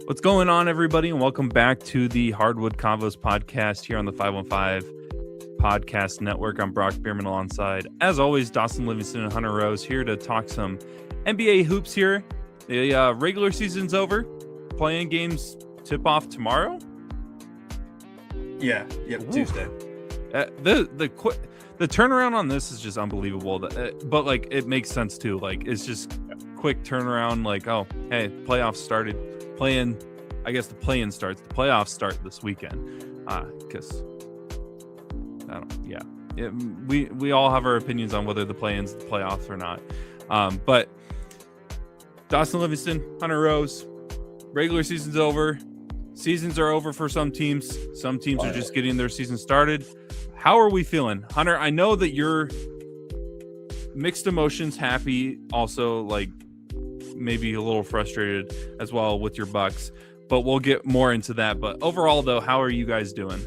What's going on, everybody, and welcome back to the Hardwood Convos podcast here on the 515 Podcast Network. I'm Brock Bierman alongside, as always, Dawson, Livingston, and Hunter Rose here to talk some NBA hoops here. The regular season's over. Playing games tip off tomorrow. Yep, Tuesday. The turnaround on this is just unbelievable. But like, it makes sense too. Like, it's just quick turnaround. Like, oh, hey, playoffs started. I guess the play-in starts. The playoffs start this weekend. Because we all have our opinions on whether the play-in's the playoffs or not. But Dawson, Livingston, Hunter Rose, regular season's over. Seasons are over for some teams. Some teams are just getting their season started. How are we feeling? Hunter, I know that you're mixed emotions, happy, also like maybe a little frustrated as well with your Bucks, but we'll get more into that. But overall, though, how are you guys doing?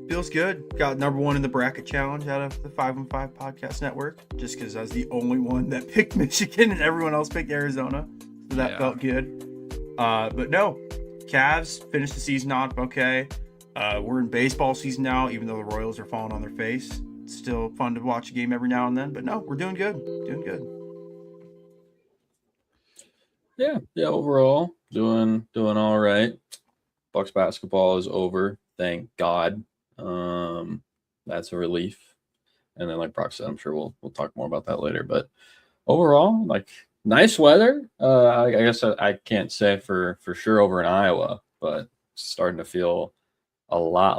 Feels good. Got number one in the bracket challenge out of the 515 Podcast Network, just because I was the only one that picked Michigan and everyone else picked Arizona. So that felt good. But no, Cavs finished the season off okay. We're in baseball season now, even though the Royals are falling on their face. It's still fun to watch a game every now and then. But no, we're doing good. Yeah. Overall, doing all right. Bucks basketball is over, thank God. That's a relief. And then, like Brock said, I'm sure we'll talk more about that later. But overall, like, nice weather. I guess I can't say for sure over in Iowa, but it's starting to feel a lot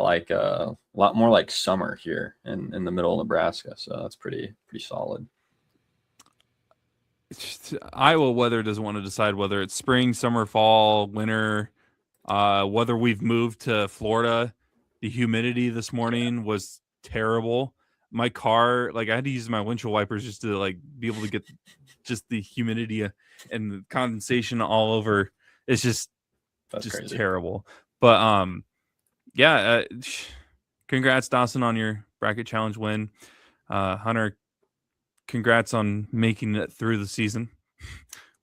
more like summer here in the middle of Nebraska. So that's pretty solid. Iowa weather doesn't want to decide whether it's spring, summer, fall, winter, whether we've moved to Florida. The humidity this morning was terrible. My car, like, I had to use my windshield wipers just to like be able to get just the humidity and the condensation all over. It's just crazy. Terrible. But congrats, Dawson, on your bracket challenge win. Hunter, congrats on making it through the season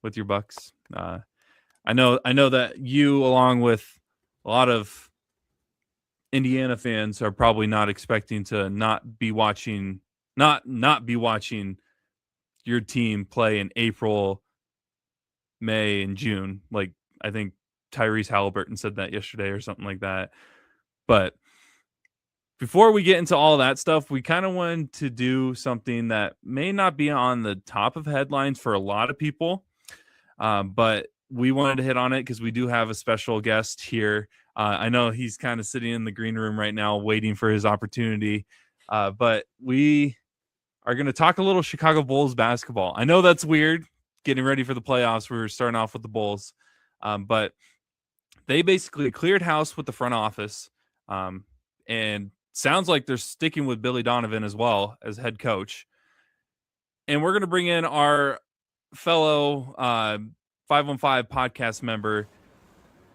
with your Bucks. I know that you, along with a lot of Indiana fans, are probably not expecting to not be watching your team play in April, May, and June. Like, I think Tyrese Halliburton said that yesterday or something like that. But before we get into all that stuff, we kind of wanted to do something that may not be on the top of headlines for a lot of people, but we wanted to hit on it because we do have a special guest here. I know he's kind of sitting in the green room right now waiting for his opportunity, but we are going to talk a little Chicago Bulls basketball. I know that's weird, getting ready for the playoffs. We're starting off with the Bulls, but they basically cleared house with the front office, and sounds like they're sticking with Billy Donovan as well as head coach. And we're going to bring in our fellow 515 podcast member,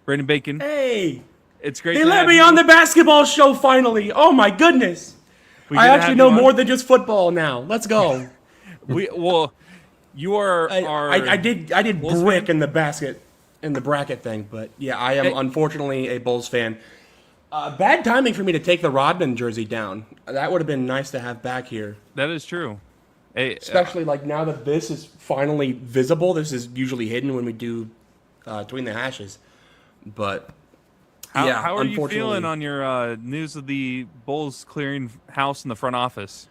Braden Beenken. Hey, it's great. They let me on the basketball show finally. Oh my goodness! I actually know more than just football now. Let's go. You are. I did Bulls brick fan? in the bracket thing, but yeah, I am unfortunately a Bulls fan. Bad timing for me to take the Rodman jersey down. That would have been nice to have back here. That is true. Hey, especially like now that this is finally visible. This is usually hidden when we do Between the Hashes. But how are you feeling on your news of the Bulls clearing house in the front office?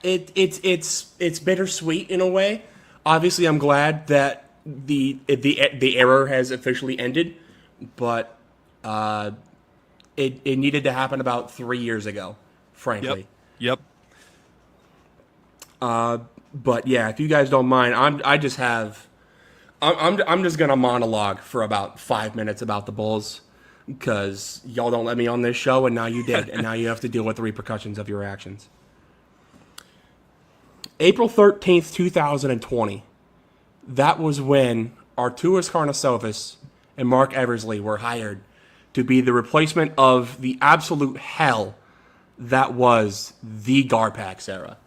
It's bittersweet in a way. Obviously, I'm glad that the error has officially ended, but it needed to happen about 3 years ago, frankly. Yep. But yeah, if you guys don't mind, I'm just gonna monologue for about 5 minutes about the Bulls because y'all don't let me on this show, and now you did, and now you have to deal with the repercussions of your actions. April 13th, 2020. That was when Arturas Karnisovas and Mark Eversley were hired to be the replacement of the absolute hell that was the Garpax era.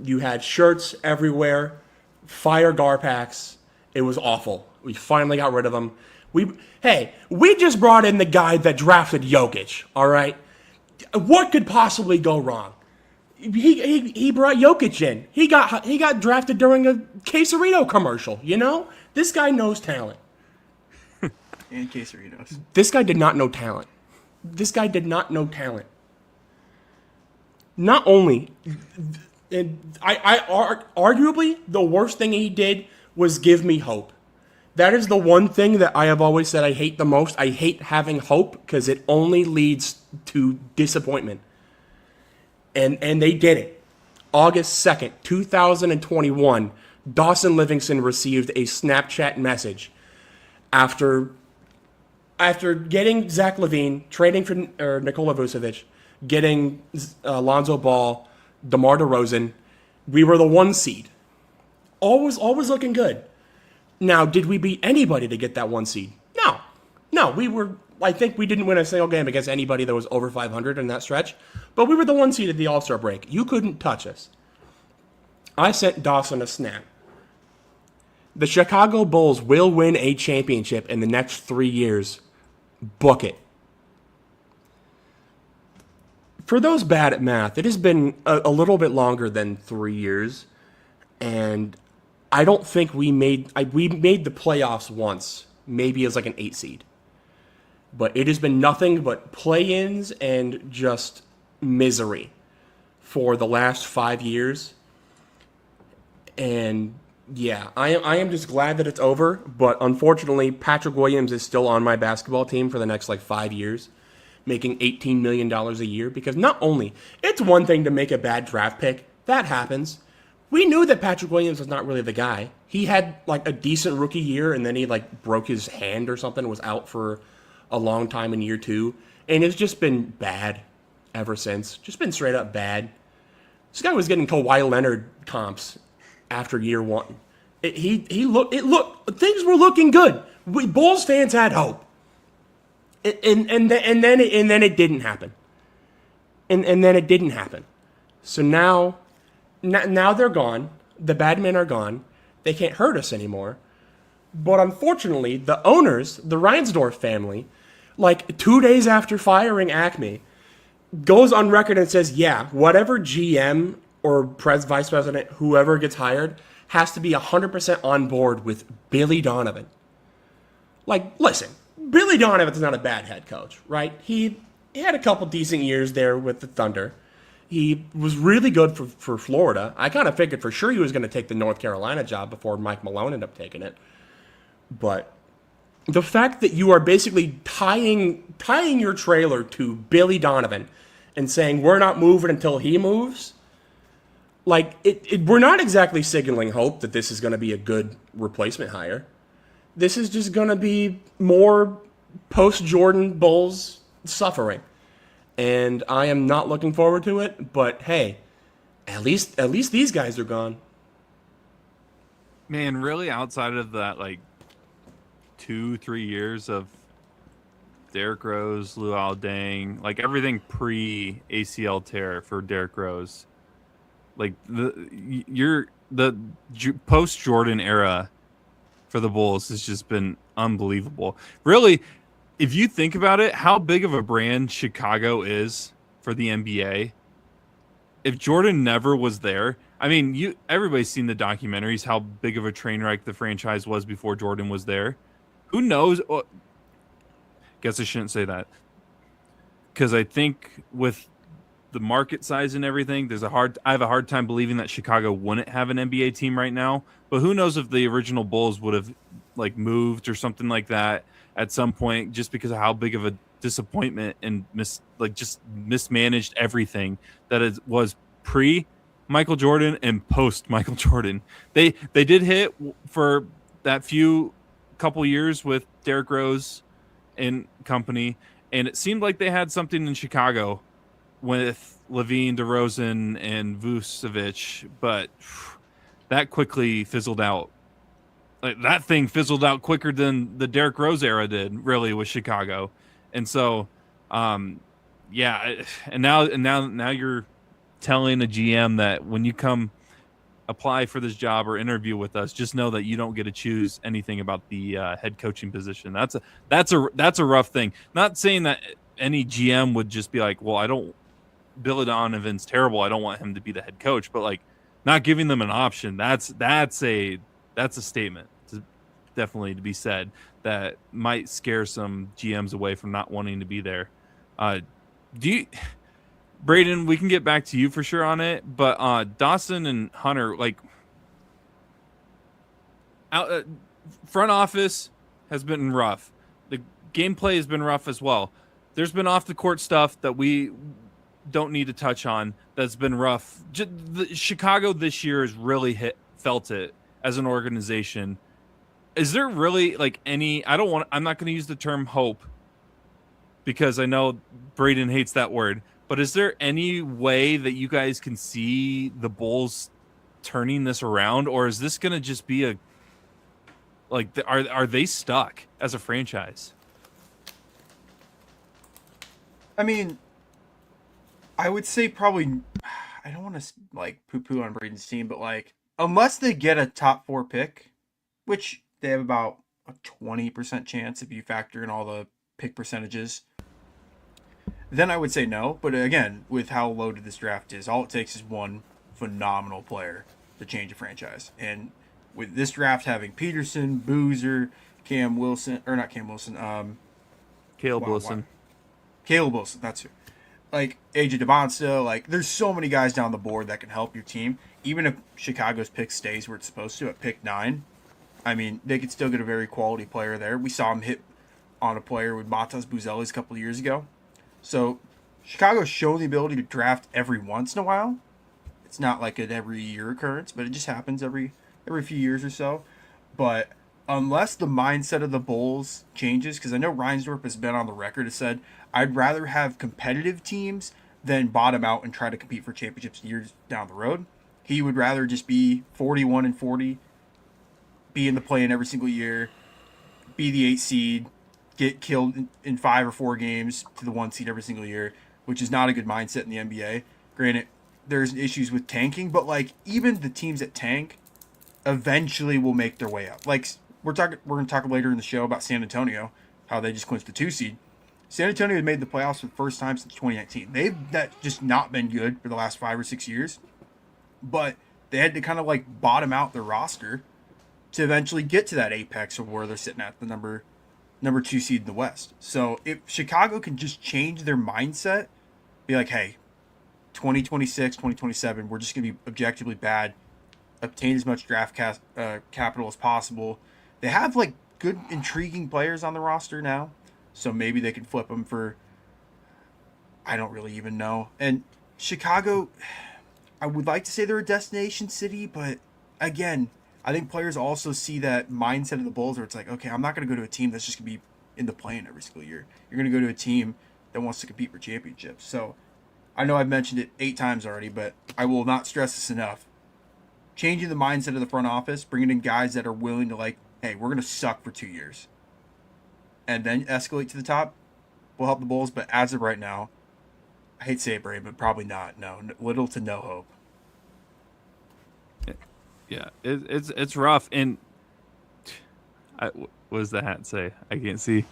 You had shirts everywhere fire Garpax. It was awful. We finally got rid of him. We just brought in the guy that drafted Jokic, all right? What could possibly go wrong? He brought Jokic in. He got drafted during a Quesarito commercial, you know? This guy knows talent. And Quesaritos. This guy did not know talent. This guy did not know talent. Not only, arguably, the worst thing he did was give me hope. That is the one thing that I have always said I hate the most. I hate having hope because it only leads to disappointment. And they did it. August 2nd, 2021, Dawson Livingston received a Snapchat message after getting Zach LaVine, trading for Nikola Vucevic, getting Lonzo Ball, DeMar DeRozan. We were the 1 seed. Always looking good. Now, did we beat anybody to get that 1 seed? No, we were. I think we didn't win a single game against anybody that was over 500 in that stretch, but we were the 1 seed at the All-Star break. You couldn't touch us. I sent Dawson a snap. The Chicago Bulls will win a championship in the next 3 years. Book it. For those bad at math, it has been a little bit longer than 3 years, and I don't think we made the playoffs once, maybe as like an 8 seed. But it has been nothing but play-ins and just misery for the last 5 years. And yeah, I am just glad that it's over. But unfortunately, Patrick Williams is still on my basketball team for the next 5 years, making $18 million a year. Because not only, it's one thing to make a bad draft pick. That happens. We knew that Patrick Williams was not really the guy. He had a decent rookie year, and then he broke his hand or something, was out for a long time in year 2, and it's just been bad ever since. Just been straight up bad. This guy was getting Kawhi Leonard comps after year 1. Things were looking good. Bulls fans had hope, and then it didn't happen, and then it didn't happen. So now they're gone. The bad men are gone. They can't hurt us anymore. But unfortunately, the owners, the Reinsdorf family, 2 days after firing Acme, goes on record and says, yeah, whatever GM or vice president, whoever gets hired, has to be 100% on board with Billy Donovan. Listen, Billy Donovan's not a bad head coach, right? He had a couple decent years there with the Thunder. He was really good for Florida. I kind of figured for sure he was going to take the North Carolina job before Mike Malone ended up taking it. But the fact that you are basically tying your trailer to Billy Donovan and saying we're not moving until he moves, we're not exactly signaling hope that this is going to be a good replacement hire. This is just going to be more post-Jordan Bulls suffering. And I am not looking forward to it, but hey, at least these guys are gone. Man, really outside of that 2-3 years of Derrick Rose, Luol Deng, everything pre ACL tear for Derrick Rose, the post Jordan era for the Bulls has just been unbelievable. Really, if you think about it, how big of a brand Chicago is for the NBA. If Jordan never was there, I mean, everybody's seen the documentaries, how big of a train wreck the franchise was before Jordan was there. Who knows? Well, guess I shouldn't say that, because I think with the market size and everything, I have a hard time believing that Chicago wouldn't have an NBA team right now. But who knows if the original Bulls would have moved or something like that at some point, just because of how big of a disappointment and just mismanaged everything that it was pre Michael Jordan and post Michael Jordan. They did hit for that couple years with Derrick Rose and company, and it seemed like they had something in Chicago with LaVine, DeRozan, and Vucevic, but that quickly fizzled out. That thing fizzled out quicker than the Derrick Rose era did, really, with Chicago. And so, yeah, and now you're telling a GM that when you come apply for this job or interview with us, just know that you don't get to choose anything about the head coaching position. That's a rough thing. Not saying that any GM would just be like, well, I don't, Billy Donovan's terrible, I don't want him to be the head coach, but like not giving them an option, that's a statement definitely to be said that might scare some GMs away from not wanting to be there. Braden, we can get back to you for sure on it, but Dawson and Hunter, like, front office has been rough. The gameplay has been rough as well. There's been off the court stuff that we don't need to touch on that's been rough. Chicago this year has really felt it as an organization. Is there really like any? I'm not going to use the term hope because I know Braden hates that word. But is there any way that you guys can see the Bulls turning this around, or is this going to just be are they stuck as a franchise? I mean, I would say probably. I don't want to like poo-poo on Braden's team, but like unless they get a top 4 pick, which they have about a 20% chance if you factor in all the pick percentages, then I would say no. But again, with how loaded this draft is, all it takes is one phenomenal player to change a franchise. And with this draft having Peterson, Boozer, Caleb Wilson, that's who. Like AJ DeBonsta, like there's so many guys down the board that can help your team. Even if Chicago's pick stays where it's supposed to at pick 9, I mean, they could still get a very quality player there. We saw him hit on a player with Matas Buzelis a couple of years ago. So Chicago's shown the ability to draft every once in a while. It's not like an every year occurrence, but it just happens every few years or so. But unless the mindset of the Bulls changes, because I know Reinsdorf has been on the record and said, I'd rather have competitive teams than bottom out and try to compete for championships years down the road. He would rather just be 41-40, be in the play-in every single year, be the 8 seed, get killed in 5 or 4 games to the 1 seed every single year, which is not a good mindset in the NBA. Granted, there's issues with tanking, but like even the teams that tank eventually will make their way up. Like we're going to talk later in the show about San Antonio, how they just clinched the 2 seed. San Antonio has made the playoffs for the first time since 2019. They've just not been good for the last 5 or 6 years, but they had to kind of like bottom out their roster to eventually get to that apex of where they're sitting at the number 2 seed in the West. So if Chicago can just change their mindset, be like, hey, 2026, 2027, we're just going to be objectively bad, obtain as much draft capital as possible. They have like good, intriguing players on the roster now, so maybe they can flip them for, I don't really even know. And Chicago, I would like to say they're a destination city, but again, I think players also see that mindset of the Bulls where it's like, okay, I'm not going to go to a team that's just going to be in the play-in every single year. You're going to go to a team that wants to compete for championships. So I know I've mentioned it 8 times already, but I will not stress this enough. Changing the mindset of the front office, bringing in guys that are willing to like, hey, we're going to suck for 2 years and then escalate to the top will help the Bulls. But as of right now, I hate to say it, Braden, but probably not. No, little to no hope. Yeah, it's rough. And what does the hat say? I can't see.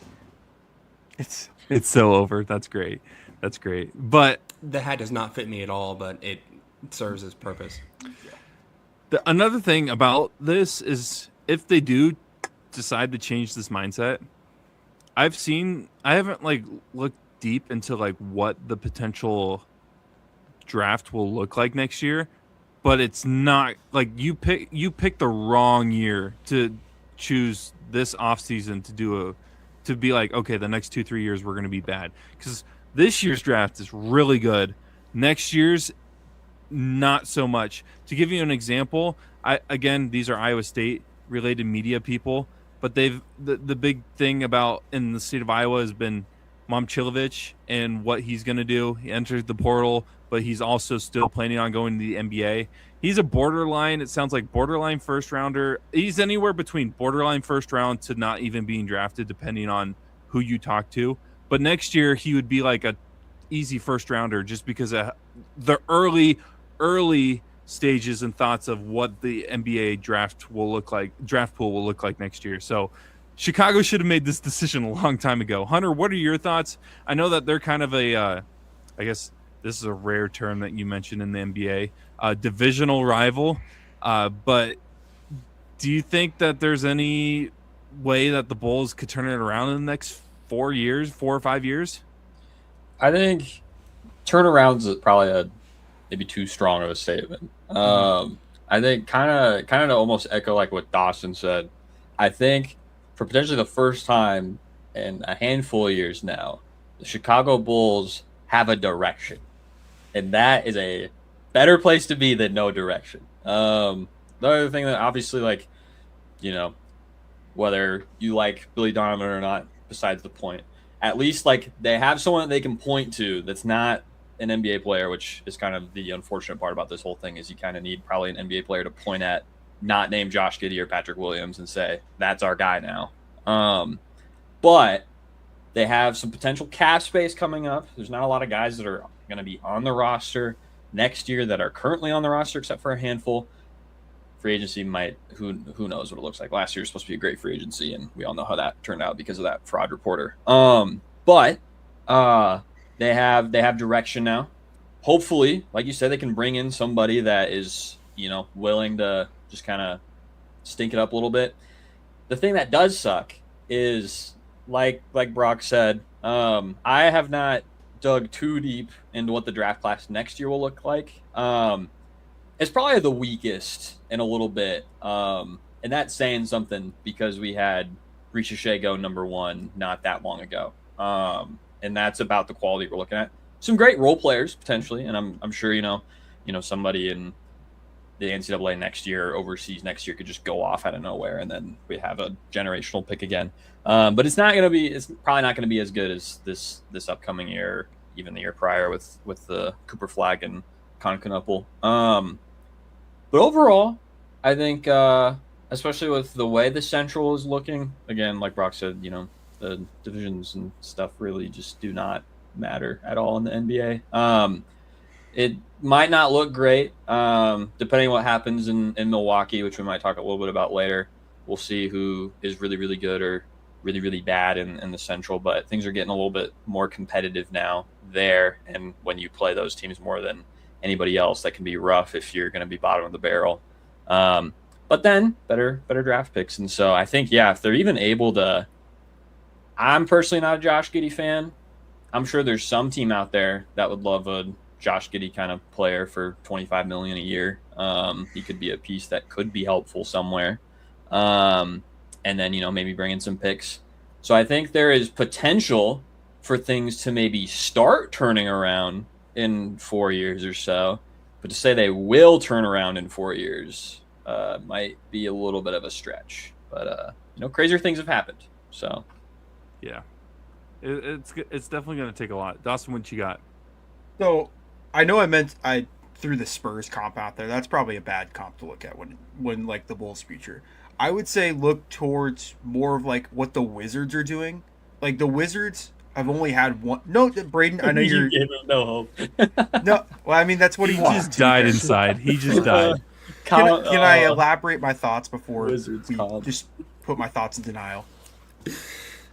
It's so over. That's great. But the hat does not fit me at all, but it serves its purpose. Another thing about this is if they do decide to change this mindset, I haven't like looked deep into like what the potential draft will look like next year. But it's not like you pick the wrong year to choose this offseason to be like, okay, the next 2-3 years we're going to be bad. Because this year's draft is really good. Next year's not so much. To give you an example, these are Iowa State related media people, but the big thing about in the state of Iowa has been Momcilovic and what he's going to do. He entered the portal, but he's also still planning on going to the NBA. He's a borderline, it sounds like borderline first rounder. He's anywhere between borderline first round to not even being drafted, depending on who you talk to. But next year, he would be like a easy first rounder just because of the early stages and thoughts of what the NBA draft pool will look like next year. So Chicago should have made this decision a long time ago. Hunter, what are your thoughts? I know that they're kind of I guess this is a rare term that you mentioned in the NBA, divisional rival. But do you think that there's any way that the Bulls could turn it around in the next 4 or 5 years? I think turnarounds is probably maybe too strong of a statement. I think kind of to almost echo like what Dawson said. I think for potentially the first time in a handful of years now, the Chicago Bulls have a direction, and that is a better place to be than no direction. The other thing that obviously, like, you know, whether you like Billy Donovan or not, besides the point, at least like they have someone that they can point to that's not an NBA player, which is kind of the unfortunate part about this whole thing is you kind of need probably an NBA player to point at, not named Josh Giddey or Patrick Williams, and say, that's our guy now. But they have some potential cap space coming up. There's not a lot of guys that are going to be on the roster next year that are currently on the roster, except for a handful. Free agency might, who knows what it looks like. Last year was supposed to be a great free agency, and we all know how that turned out because of that fraud reporter. But they have direction now. Hopefully, like you said, they can bring in somebody that is, willing to just kind of stink it up a little bit. The thing that does suck is, like Brock said, I have not dug too deep into what the draft class next year will look like. It's probably the weakest in a little bit. And that's saying something because we had Ricochet go number 1 not that long ago. And that's about the quality we're looking at. Some great role players potentially, and I'm sure somebody in the NCAA next year, overseas next year, could just go off out of nowhere, and then we have a generational pick again. But it's probably not going to be as good as this upcoming year, even the year prior with the Cooper Flag and Concanupple. But overall, I think, especially with the way the Central is looking, again, like Brock said, the divisions and stuff really just do not matter at all in the NBA. It might not look great, depending on what happens in Milwaukee, which we might talk a little bit about later. We'll see who is really, really good or really, really bad in the Central, but things are getting a little bit more competitive now there. And when you play those teams more than anybody else, that can be rough if you're going to be bottom of the barrel. But then better draft picks. And so I think, if they're even able to, I'm personally not a Josh Giddey fan. I'm sure there's some team out there that would love a Josh Giddey kind of player for $25 million a year. He could be a piece that could be helpful somewhere. And then, maybe bring in some picks. So I think there is potential for things to maybe start turning around in 4 years or so. But to say they will turn around in 4 years might be a little bit of a stretch. But, crazier things have happened. So, yeah. It's definitely going to take a lot. Dawson, what you got? So, I know I threw the Spurs comp out there. That's probably a bad comp to look at when like the Bulls future. I would say look towards more of like what the Wizards are doing. Like the Wizards have only had one. No, Braden, I know you're. You gave him no hope. No, well, I mean that's what he wants. Just died inside. He just died. Can I elaborate my thoughts before Wizards we comp. just put my thoughts in denial?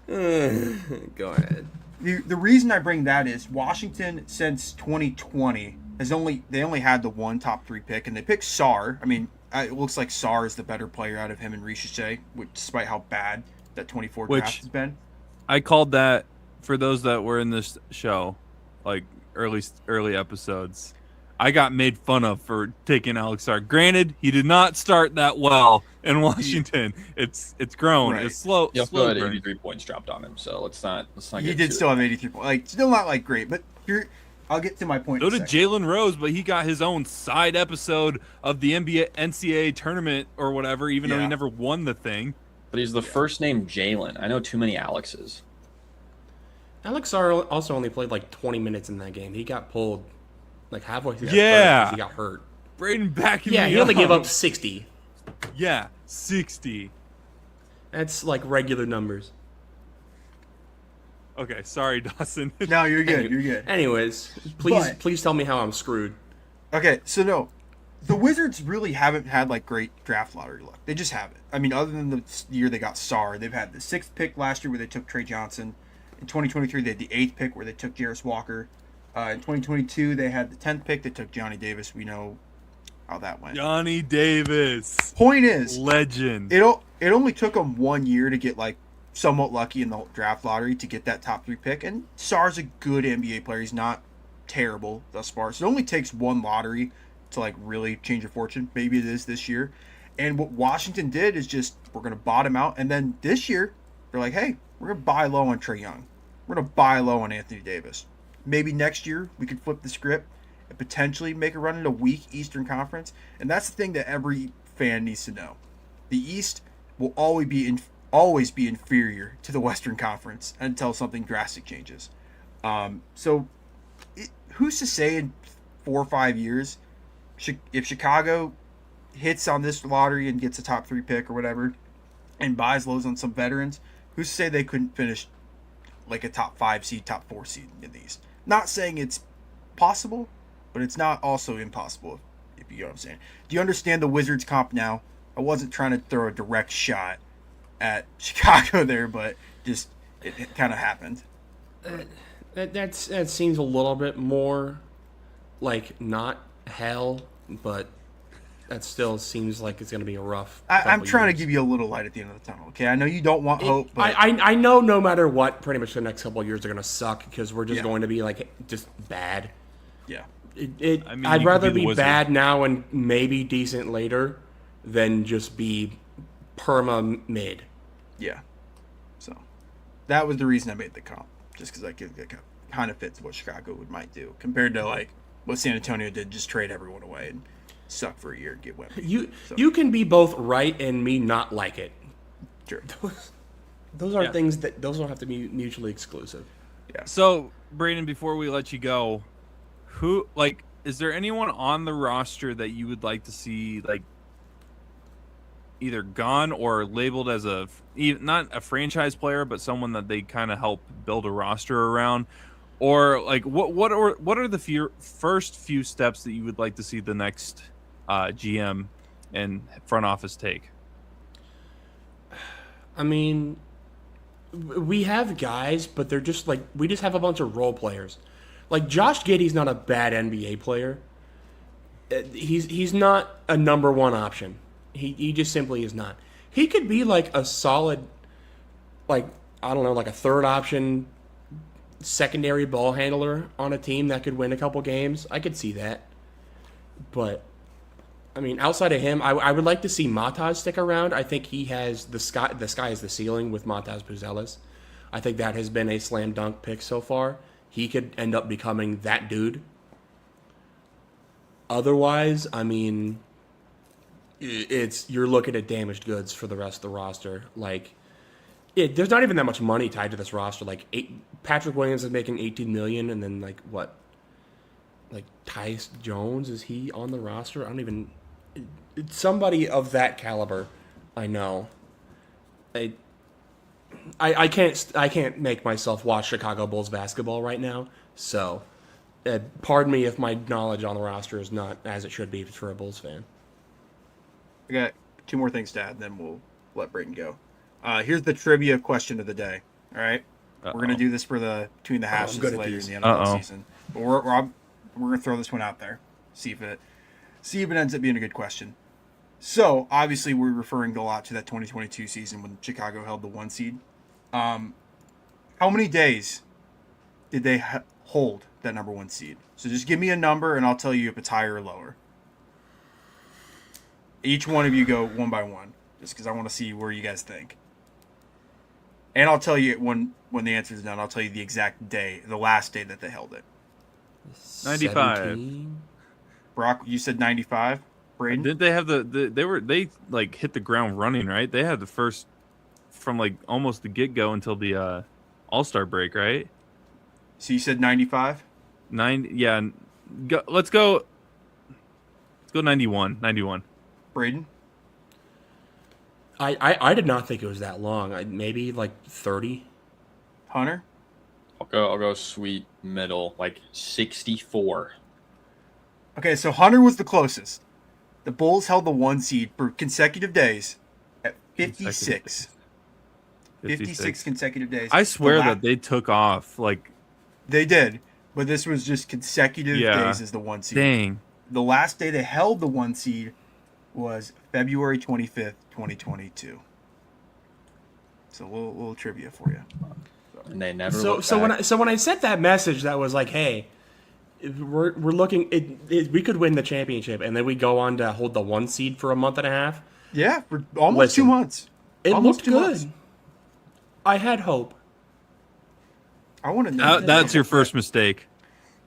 Go ahead. The reason I bring that is Washington since 2020 they only had the one top 3 pick, and they picked Sarr. I mean, it looks like Sarr is the better player out of him and Ricochet, despite how bad that 24 draft has been. I called that for those that were in this show, like early episodes. I got made fun of for taking Alex Sarr. Granted, he did not start that well in Washington. It's grown. Right. It's slow. He slow also had burn. 83 points dropped on him, so let's not. He did still have 83 points. Like still not like great, but I'll get to my point. So did Jalen Rose, but he got his own side episode of the NCAA tournament or whatever, even though he never won the thing. But he's the first name Jalen. I know too many Alexes. Alex Sarr also only played like 20 minutes in that game. He got pulled like halfway through. Yeah, he got hurt. Braden backing me he only up. gave up 60. Yeah, 60. That's like regular numbers. Okay, sorry, Dawson. No, you're good. You're good. Anyways, please tell me how I'm screwed. Okay, so no. The Wizards really haven't had like great draft lottery luck. They just haven't. I mean, other than the year they got Sarr, they've had the 6th pick last year where they took Trey Johnson. In 2023, they had the 8th pick where they took Jarris Walker. In 2022, they had the 10th pick. They took Johnny Davis. We know how that went. Johnny Davis. Point is, legend. It only took them 1 year to get like somewhat lucky in the draft lottery to get that top 3 pick. And Sarr's a good NBA player. He's not terrible thus far. So it only takes one lottery to like really change your fortune. Maybe it is this year. And what Washington did is just, we're going to bottom out. And then this year, they're like, hey, we're going to buy low on Trae Young. We're going to buy low on Anthony Davis. Maybe next year we could flip the script and potentially make a run in a weak Eastern Conference. And that's the thing that every fan needs to know. The East will always be inferior to the Western Conference until something drastic changes. Who's to say in 4 or 5 years, if Chicago hits on this lottery and gets a top 3 pick or whatever and buys lows on some veterans, who's to say they couldn't finish like a top 5 seed, top 4 seed in the East? Not saying it's possible, but it's not also impossible, if you know what I'm saying. Do you understand the Wizards comp now? I wasn't trying to throw a direct shot at Chicago there, but just it kind of happened. That seems a little bit more like not hell, but that still seems like it's going to be a rough. I'm trying to give you a little light at the end of the tunnel. Okay, I know you don't want hope, but I know no matter what, pretty much the next couple of years are going to suck because we're just going to be like just bad. Yeah. I'd rather be bad now and maybe decent later than just be perma mid. Yeah. So that was the reason I made the comp, just because it kind of fits what Chicago might do compared to like what San Antonio did, just trade everyone away and suck for a year and get Wemby. You can be both right and me not like it. Sure. Those are things that those don't have to be mutually exclusive. Yeah. So, Braden, before we let you go, is there anyone on the roster that you would like to see like either gone or labeled as not a franchise player, but someone that they kind of help build a roster around? Or like what are the first few steps that you would like to see the next GM and front office take? I mean, we have guys, but they're just like we just have a bunch of role players. Like Josh Giddey's not a bad NBA player. He's not a number one option. He just simply is not. He could be like a solid, like I don't know, like a third option secondary ball handler on a team that could win a couple games. I could see that. But, I mean, outside of him, I would like to see Mataz stick around. I think he has the sky is the ceiling with Mataz Puzelis. I think that has been a slam dunk pick so far. He could end up becoming that dude. Otherwise, I mean, you're looking at damaged goods for the rest of the roster. Like, there's not even that much money tied to this roster. Like Patrick Williams is making $18 million, and then like what? Like Tyus Jones, is he on the roster? I don't even. It's somebody of that caliber. I know. I can't make myself watch Chicago Bulls basketball right now. So, pardon me if my knowledge on the roster is not as it should be for a Bulls fan. I got 2 more things to add, then we'll let Braden go. Here's the trivia question of the day. All right, we're gonna do this for the between the hashes later in the NFL season. But we're gonna throw this one out there. See if it ends up being a good question. So obviously we're referring a lot to that 2022 season when Chicago held the 1 seed. How many days did they hold that number 1 seed? So just give me a number and I'll tell you if it's higher or lower. Each one of you go one by one, just because I want to see where you guys think. And I'll tell you when the answer is done, I'll tell you the exact day, the last day that they held it. 95. 17? Brock, you said 95. Braden? Didn't they have they like hit the ground running, right? They had the first from like almost the get-go until the All-Star break, right? So you said 95? Yeah. Let's go 91. Braden? I did not think it was that long. Maybe like 30. Hunter? I'll go sweet middle, like 64. Okay, so Hunter was the closest. The Bulls held the 1 seed for consecutive days at 56. 56 consecutive days. I swear that they took off. Like they did, but this was just consecutive days as the 1 seed. Dang. The last day they held the 1 seed was February 25th, 2022. So a little trivia for you. And they never. So when I sent that message, that was like, hey, we're looking. We could win the championship, and then we go on to hold the 1 seed for a month and a half. Yeah, for almost 2 months. It almost looked good. Months. I had hope. I want to know. That's your first mistake.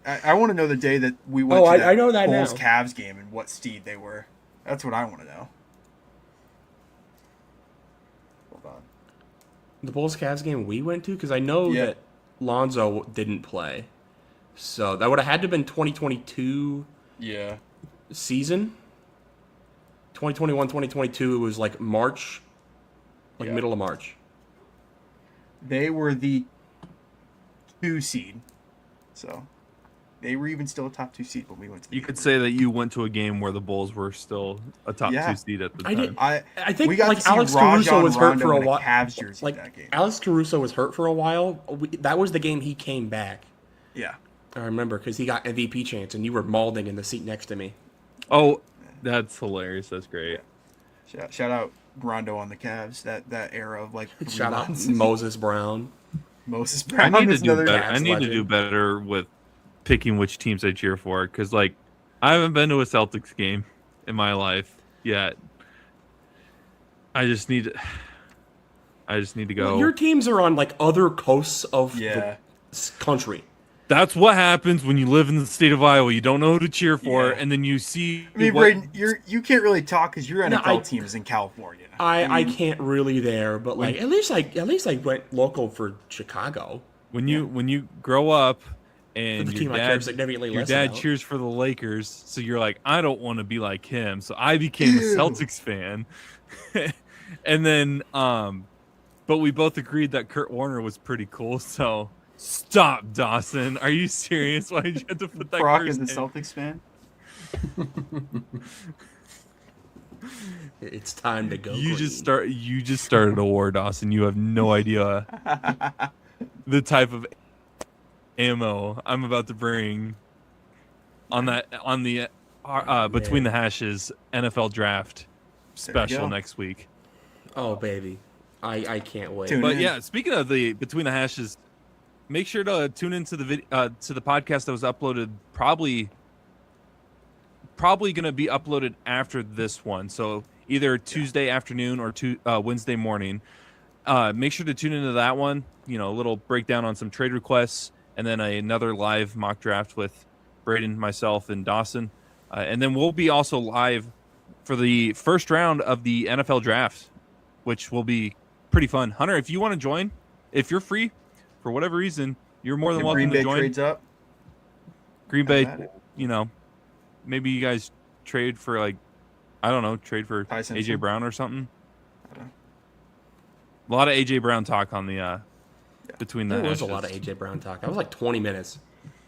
I want to know the day that we went to I know that Bulls now. Cavs game and what seed they were. That's what I want to know. Hold on. The Bulls Cavs game we went to? Because I know that Lonzo didn't play. So that would have had to have been 2022 season. 2021, 2022, it was like March, middle of March. They were the 2 seed. So they were even still a top 2 seed when we went to the You could say that you went to a game where the Bulls were still a top 2 seed at the time. I think Alex Caruso was hurt for a while. Cavs jersey that game. Alex Caruso was hurt for a while. That was the game he came back. Yeah. I remember because he got MVP chance and you were mauling in the seat next to me. Oh, that's hilarious. That's great. Shout out Rondo on the Cavs. That era of shout out Moses Brown. Moses Brown. I need to do better with picking which teams I cheer for because I haven't been to a Celtics game in my life yet. I just need to go. Well, your teams are on other coasts of the country. That's what happens when you live in the state of Iowa. You don't know who to chear for, and then you see. I mean, Braden, you can't really talk because your NFL team is in California. I can't really there, but at least I went local for Chicago. When you grow up and your dad cheers for the Lakers, so you're like, I don't want to be like him, so I became a Celtics fan, and then but we both agreed that Kurt Warner was pretty cool, so. Stop, Dawson. Are you serious? Why did you have to put that? Brock is a Celtics fan. It's time to go. You just started a war, Dawson. You have no idea the type of ammo I'm about to bring on the Between the Hashes NFL draft special next week. Oh baby, I can't wait. Yeah, speaking of the Between the Hashes. Make sure to tune into the to the podcast that was uploaded. Probably going to be uploaded after this one. So either Tuesday afternoon or Wednesday morning. Make sure to tune into that one. A little breakdown on some trade requests, and then another live mock draft with Braden, myself, and Dawson. And then we'll be also live for the first round of the NFL draft, which will be pretty fun. Hunter, if you want to join, if you're free. For whatever reason, you're more than welcome to join. Green Bay trades up. Green Bay, maybe you guys trade for trade for AJ Brown or something. A lot of AJ Brown talk on the Between the Hashes. There was a lot of AJ Brown talk. That was 20 minutes.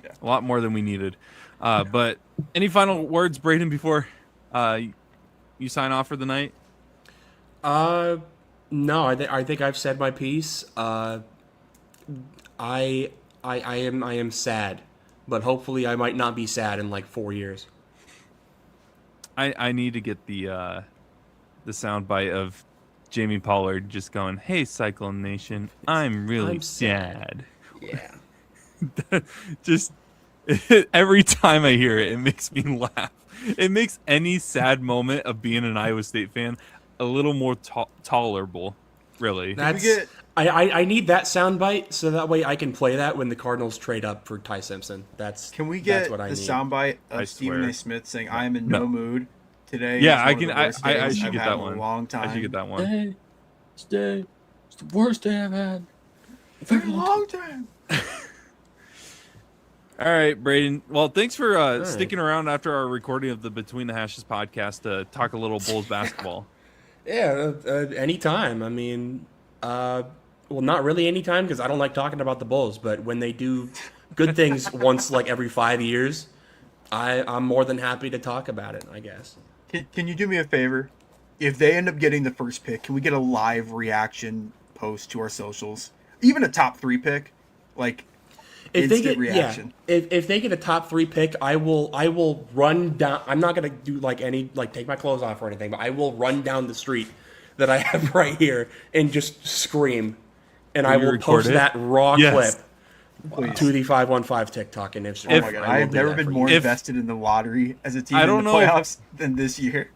Yeah. A lot more than we needed. But any final words, Braden, before you sign off for the night? No, I think I've said my piece. I am sad, but hopefully I might not be sad in 4 years. I need to get the soundbite of Jamie Pollard just going, "Hey, Cyclone Nation, I'm sad." Yeah. Just every time I hear it, it makes me laugh. It makes any sad moment of being an Iowa State fan a little more tolerable. Really, I need that soundbite so that way I can play that when the Cardinals trade up for Ty Simpson. Can we get the soundbite of Stephen A. Smith saying "I am in no mood today"? Yeah, I can. I should get that one. A long time. I should get that one. Today, it's the worst day I've had. Very long time. All right, Braden. Well, thanks for sticking around after our recording of the Between the Hashes podcast to talk a little Bulls basketball. Yeah, anytime. I mean, not really anytime because I don't like talking about the Bulls. But when they do good things once every 5 years, I'm more than happy to talk about it, I guess. Can you do me a favor? If they end up getting the first pick, can we get a live reaction post to our socials? Even a top 3 pick, like If they instant get reaction. if they get a top 3 pick, I will run down. I'm not gonna do take my clothes off or anything, but I will run down the street that I have right here and just scream, and I will post that raw clip to the 515 TikTok and Instagram. Oh my God, I've never been more invested in the lottery as a team in the playoffs than this year.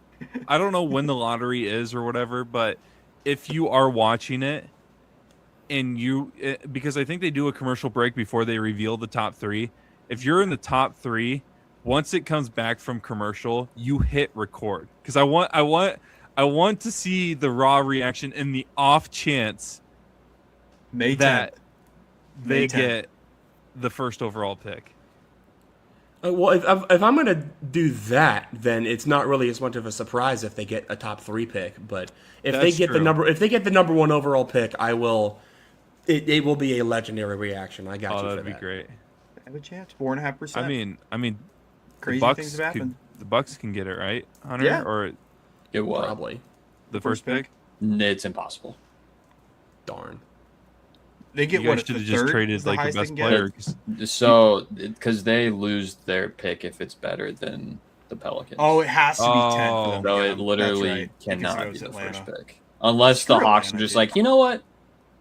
I don't know when the lottery is or whatever, but if you are watching it and because I think they do a commercial break before they reveal the top 3. If you're in the top 3, once it comes back from commercial, you hit record, because I want to see the raw reaction in the off chance that they get the first overall pick. Well, if I'm going to do that, then it's not really as much of a surprise if they get a top 3 pick. But if they get the number 1 overall pick, I will. It will be a legendary reaction. I got you for that. That'd be great. I have a chance, 4.5%. I mean, crazy things have happened. The Bucks can get it, right, Hunter? Yeah. Or It was probably the first pick. It's impossible. Darn. They get you guys should have just traded like the best player. So, because they lose their pick if it's better than the Pelicans. Oh, it has to be 10 for them. So it literally right. cannot be the Atlanta. first pick. Unless the Hawks are just like, you know what?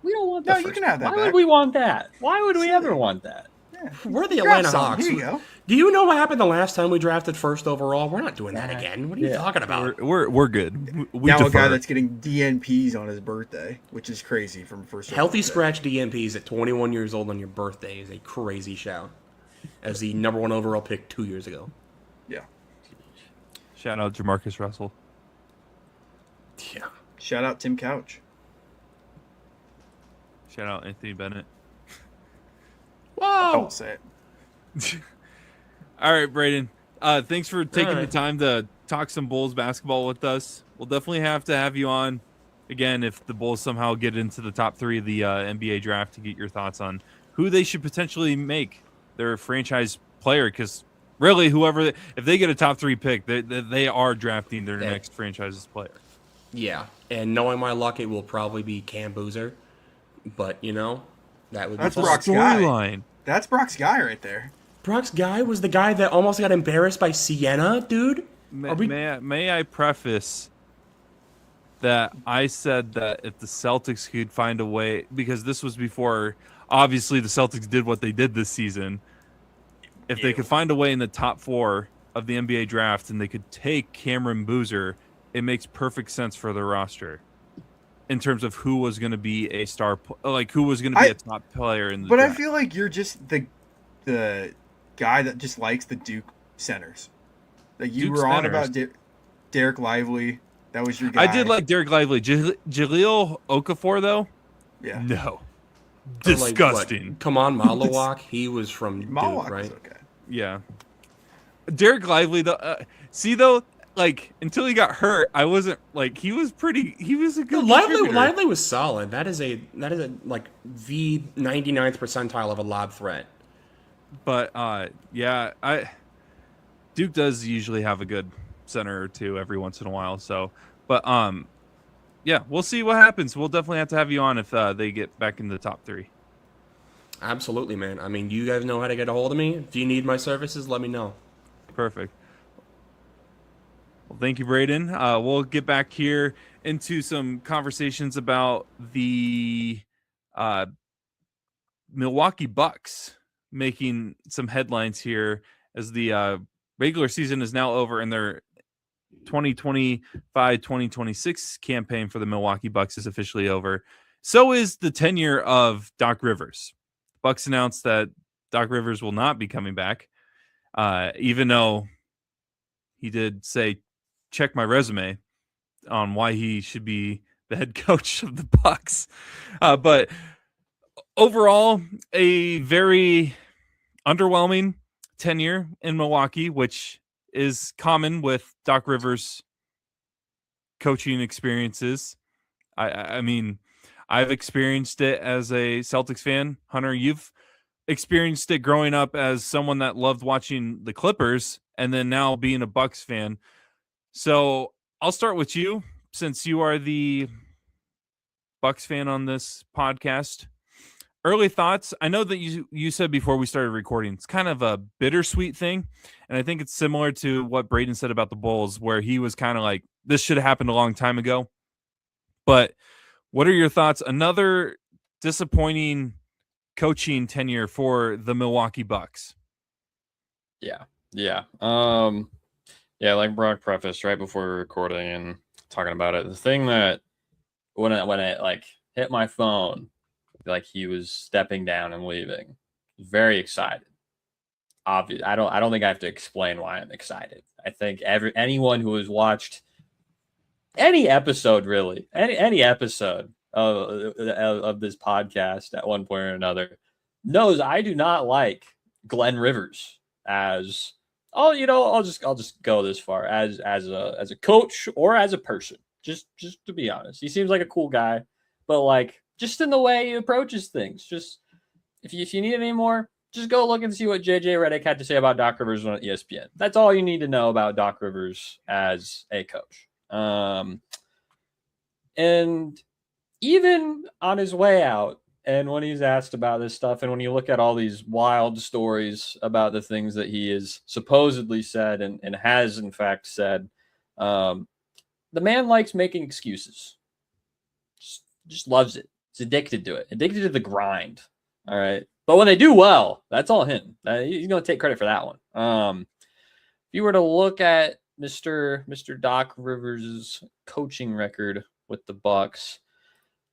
We don't want that. No, you can have that Why back. would we want that? Why would we ever want that? Yeah. We're the Atlanta Hawks. Here you go. Do you know what happened the last time we drafted first overall? We're not doing that again. What are you talking about? We're good. We Now defer. a guy that's getting DNPs on his birthday, which is crazy from first. Healthy scratch DNPs at 21 years old on your birthday is a crazy shout. As the number 1 overall pick 2 years ago. Yeah. Shout out Jamarcus Russell. Yeah. Shout out Tim Couch. Shout out Anthony Bennett. Whoa! Don't say it. All right, Braden. Thanks for taking the time to talk some Bulls basketball with us. We'll definitely have to have you on again if the Bulls somehow get into the top 3 of the NBA draft to get your thoughts on who they should potentially make their franchise player. Because really, if they get a top 3 pick, they are drafting their next franchise's player. Yeah, and knowing my luck, it will probably be Cam Boozer. But, that would be Brock's storyline. That's Brock's guy right there. Brock's guy was the guy that almost got embarrassed by Sienna, dude. May I preface that I said that if the Celtics could find a way, because this was before, obviously, the Celtics did what they did this season. If they could find a way in the top 4 of the NBA draft and they could take Cameron Boozer, it makes perfect sense for their roster in terms of who was going to be a star, who was going to be a top player in the draft. I feel like you're just the guy that just likes the Duke centers. Like you Duke were on centers. about Derek Lively. That was your guy. I did like Derek Lively. Jaleel Okafor, though? Yeah. No. Disgusting. Come on, Malawak. He was from Duke, right? Okay. Yeah. Derek Lively, though. Until he got hurt, I wasn't he was a good contributor. Lively was solid. That is the 99th percentile of a lob threat. But Duke does usually have a good center or two every once in a while. So, but we'll see what happens. We'll definitely have to have you on if they get back in the top 3. Absolutely, man. I mean, you guys know how to get a hold of me. If you need my services, let me know. Perfect. Well, thank you, Braden. We'll get back here into some conversations about the Milwaukee Bucks making some headlines here as the regular season is now over and their 2025-2026 campaign for the Milwaukee Bucks is officially over. So is the tenure of Doc Rivers. Bucks announced that Doc Rivers will not be coming back, even though he did say, check my resume on why he should be the head coach of the Bucks. But overall, a very underwhelming tenure in Milwaukee, which is common with Doc Rivers' coaching experiences. I mean, I've experienced it as a Celtics fan. Hunter, you've experienced it growing up as someone that loved watching the Clippers and then now being a Bucks fan. So I'll start with you since you are the Bucks fan on this podcast. Early thoughts. I know that you said before we started recording, it's kind of a bittersweet thing. And I think it's similar to what Braden said about the Bulls, where he was kind of like, this should have happened a long time ago. But what are your thoughts? Another disappointing coaching tenure for the Milwaukee Bucks. Yeah. Like Brock prefaced right before we were recording and talking about it, the thing that when it like hit my phone, like he was stepping down and leaving, very excited. Obvious. I don't think I have to explain why I'm excited. I think anyone who has watched any episode, really, any episode of this podcast at one point or another, knows I do not like Glenn Rivers as I'll just go this far as a coach or as a person. Just to be honest, he seems like a cool guy, but like just in the way he approaches things. Just if you need any more, just go look and see what JJ Redick had to say about Doc Rivers on ESPN. That's all you need to know about Doc Rivers as a coach. And even on his way out, and when he's asked about this stuff, and when you look at all these wild stories about the things that he has supposedly said and has in fact said, the man likes making excuses. Just loves it. He's addicted to it. Addicted to the grind. All right. But when they do well, that's all him. He's going to take credit for that one. If you were to look at Mr. Doc Rivers' coaching record with the Bucks,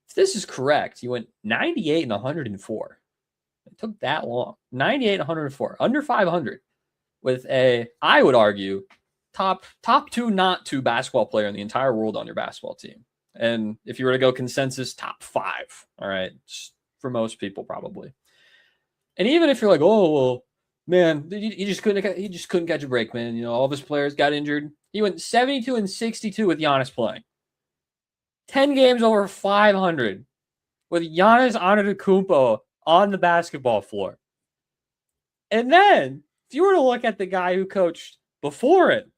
if this is correct, he went 98 and 104. It took that long. 98 and 104, under 500, with I would argue, top two, not two basketball player in the entire world on your basketball team. And if you were to go consensus, top 5, all right, for most people probably. And even if you're like, oh well, man, he just couldn't catch a break, man. You know, all of his players got injured. He went 72 and 62 with Giannis playing. 10 games over 500 with Giannis Antetokounmpo on the basketball floor. And then, if you were to look at the guy who coached before it,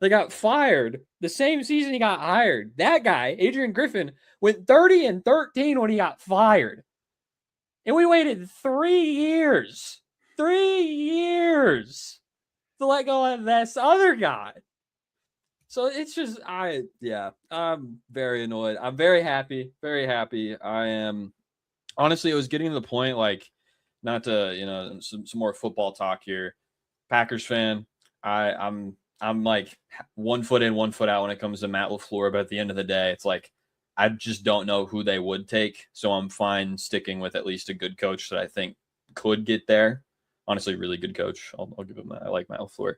they got fired the same season he got hired. That guy, Adrian Griffin, went 30 and 13 when he got fired. And we waited 3 years to let go of this other guy. So it's just, I'm very annoyed. I'm very happy. I am, honestly, it was getting to the point, like, not to, some more football talk here. Packers fan, I'm like 1 foot in, 1 foot out when it comes to Matt LaFleur, but at the end of the day, it's like, I just don't know who they would take. So I'm fine sticking with at least a good coach that I think could get there. Honestly, really good coach. I'll give him that. I like Matt LaFleur.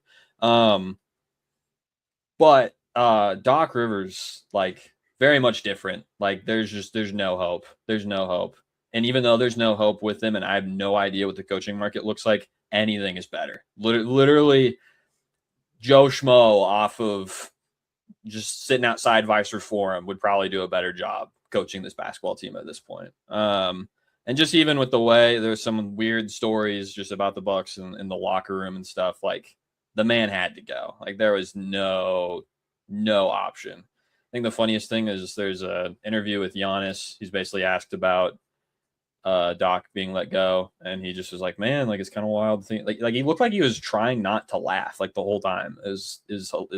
But Doc Rivers, like, very much different. Like, there's no hope. There's no hope. And even though there's no hope with him, and I have no idea what the coaching market looks like, anything is better. Literally, Joe Schmo off of just sitting outside Vicer Forum would probably do a better job coaching this basketball team at this point. And just even with the way there's some weird stories just about the Bucks in the locker room and stuff, like, the man had to go. Like, there was no option. I think the funniest thing is there's an interview with Giannis. He's basically asked about Doc being let go, and he just was like, man, like, it's kind of wild thing. Like he looked like he was trying not to laugh like the whole time. Is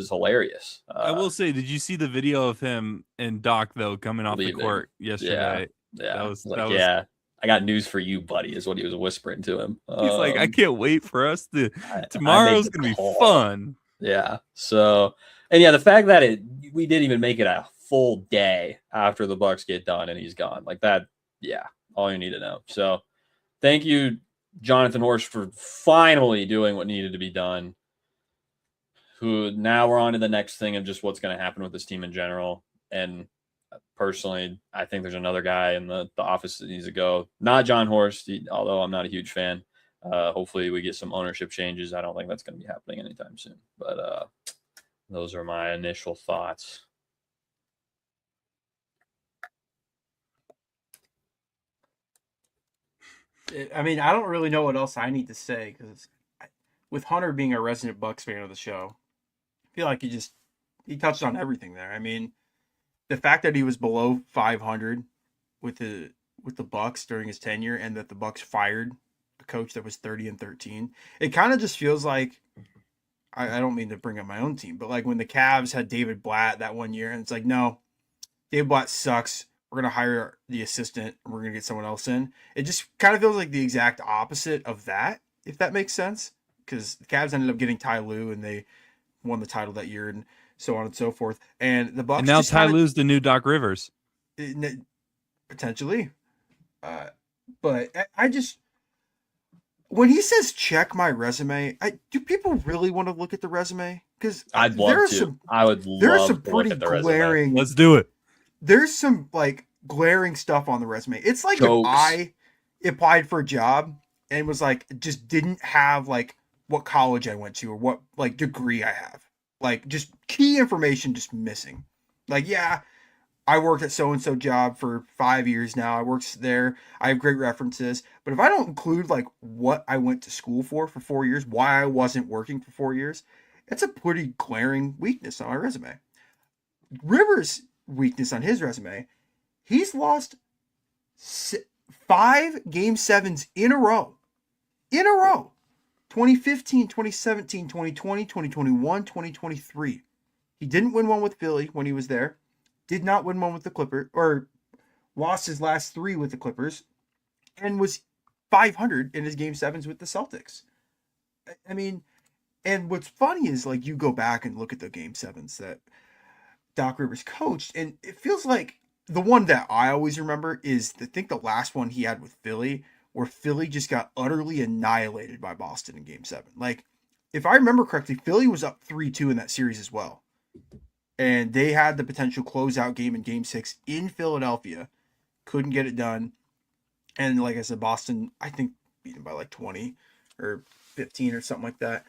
hilarious. I will say, did you see the video of him and Doc though coming off the court yesterday? Yeah. That was yeah. I got news for you, buddy, is what he was whispering to him. He's like, I can't wait for us to tomorrow's gonna be fun. Yeah. So, and yeah, the fact that we didn't even make it a full day after the Bucks get done and he's gone, like that. Yeah. All you need to know. So thank you, Jonathan Horst, for finally doing what needed to be done. Now we're on to the next thing of just what's going to happen with this team in general. And personally, I think there's another guy in the office that needs to go. Not John Horst, although I'm not a huge fan. Hopefully we get some ownership changes. I don't think that's going to be happening anytime soon. But those are my initial thoughts. I mean, I don't really know what else I need to say because with Hunter being a resident Bucks fan of the show, I feel like he touched on everything there. I mean, the fact that he was below 500 with the Bucks during his tenure, and that the Bucks fired a coach that was 30-13, it kind of just feels like, I don't mean to bring up my own team, but like when the Cavs had David Blatt that one year, and it's like, no, David Blatt sucks. We're going to hire the assistant and we're going to get someone else in. It just kind of feels like the exact opposite of that, if that makes sense. Because the Cavs ended up getting Ty Lue and they won the title that year and so on and so forth. And the Bucks. And now Ty Lue's the new Doc Rivers. Potentially. But I just. When he says check my resume, do people really want to look at the resume? Because I'd love to. I would love there are some to pretty look at the glaring. resume. Let's do it. There's some like glaring stuff on the resume. It's like Jokes. if I applied for a job and was like just didn't have like what college I went to or what like degree I have. Like just key information just missing. Like, yeah, I worked at so-and-so job for 5 years now. I worked there. I have great references. But if I don't include like what I went to school for 4 years, why I wasn't working for 4 years, it's a pretty glaring weakness on my resume. Rivers' weakness on his resume, he's lost 5 Game 7s in a row. 2015, 2017, 2020, 2021, 2023. He didn't win one with Philly when he was there. Did not win one with the Clippers, or lost his last 3 with the Clippers, and was 500 in his Game 7s with the Celtics. I mean, and what's funny is like you go back and look at the Game 7s that Doc Rivers coached, and it feels like the one that I always remember is I think the last one he had with Philly, where Philly just got utterly annihilated by Boston in Game 7. Like, if I remember correctly, Philly was up 3-2 in that series as well. And they had the potential closeout game in Game 6 in Philadelphia. Couldn't get it done. And like I said, Boston, I think, beat them by like 20 or 15 or something like that.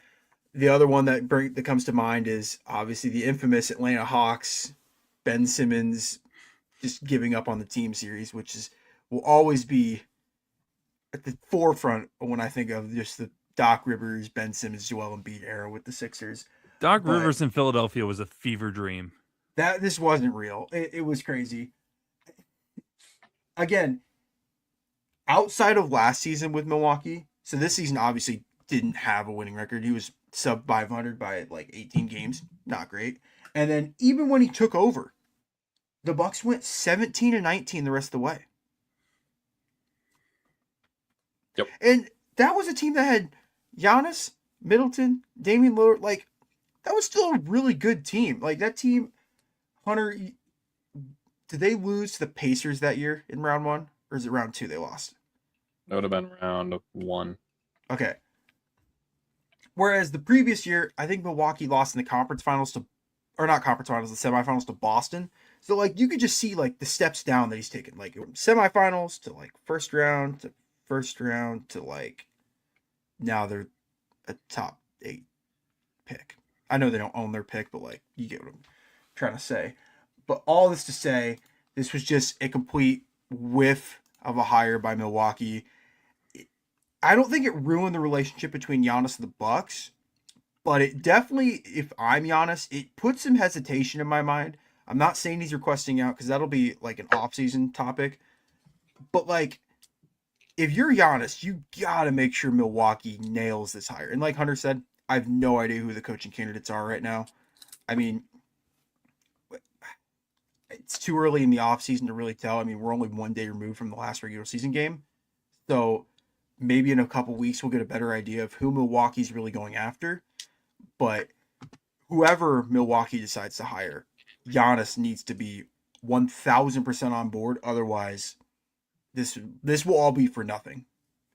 The other one that comes to mind is obviously the infamous Atlanta Hawks, Ben Simmons just giving up on the team series, which will always be at the forefront when I think of just the Doc Rivers, Ben Simmons, Joel Embiid era with the Sixers. Doc Rivers in Philadelphia was a fever dream. This wasn't real. It was crazy. Again, outside of last season with Milwaukee, so this season obviously didn't have a winning record. He was sub 500 by like 18 games. Not great. And then even when he took over, the Bucks went 17-19 the rest of the way. Yep. And that was a team that had Giannis, Middleton, Damian Lillard. Like, that was still a really good team. Like, that team, Hunter, did they lose to the Pacers that year in round 1? Or is it round 2 they lost? That would have been round 1. Okay. Whereas the previous year, I think Milwaukee lost in the conference finals the semifinals to Boston. So, like, you could just see, like, the steps down that he's taken. Like, from semifinals to, like, first round to, like, now they're a top 8 pick. I know they don't own their pick, but, like, you get what I'm trying to say. But all this to say, this was just a complete whiff of a hire by Milwaukee. I don't think it ruined the relationship between Giannis and the Bucks, but it definitely, if I'm Giannis, it puts some hesitation in my mind. I'm not saying he's requesting out because that'll be like an off-season topic, but like, if you're Giannis, you gotta make sure Milwaukee nails this hire. And like Hunter said, I have no idea who the coaching candidates are right now. I mean, it's too early in the offseason to really tell. I mean, we're only 1 day removed from the last regular season game. So maybe in a couple weeks we'll get a better idea of who Milwaukee's really going after. But whoever Milwaukee decides to hire, Giannis needs to be 1,000% on board. Otherwise, this will all be for nothing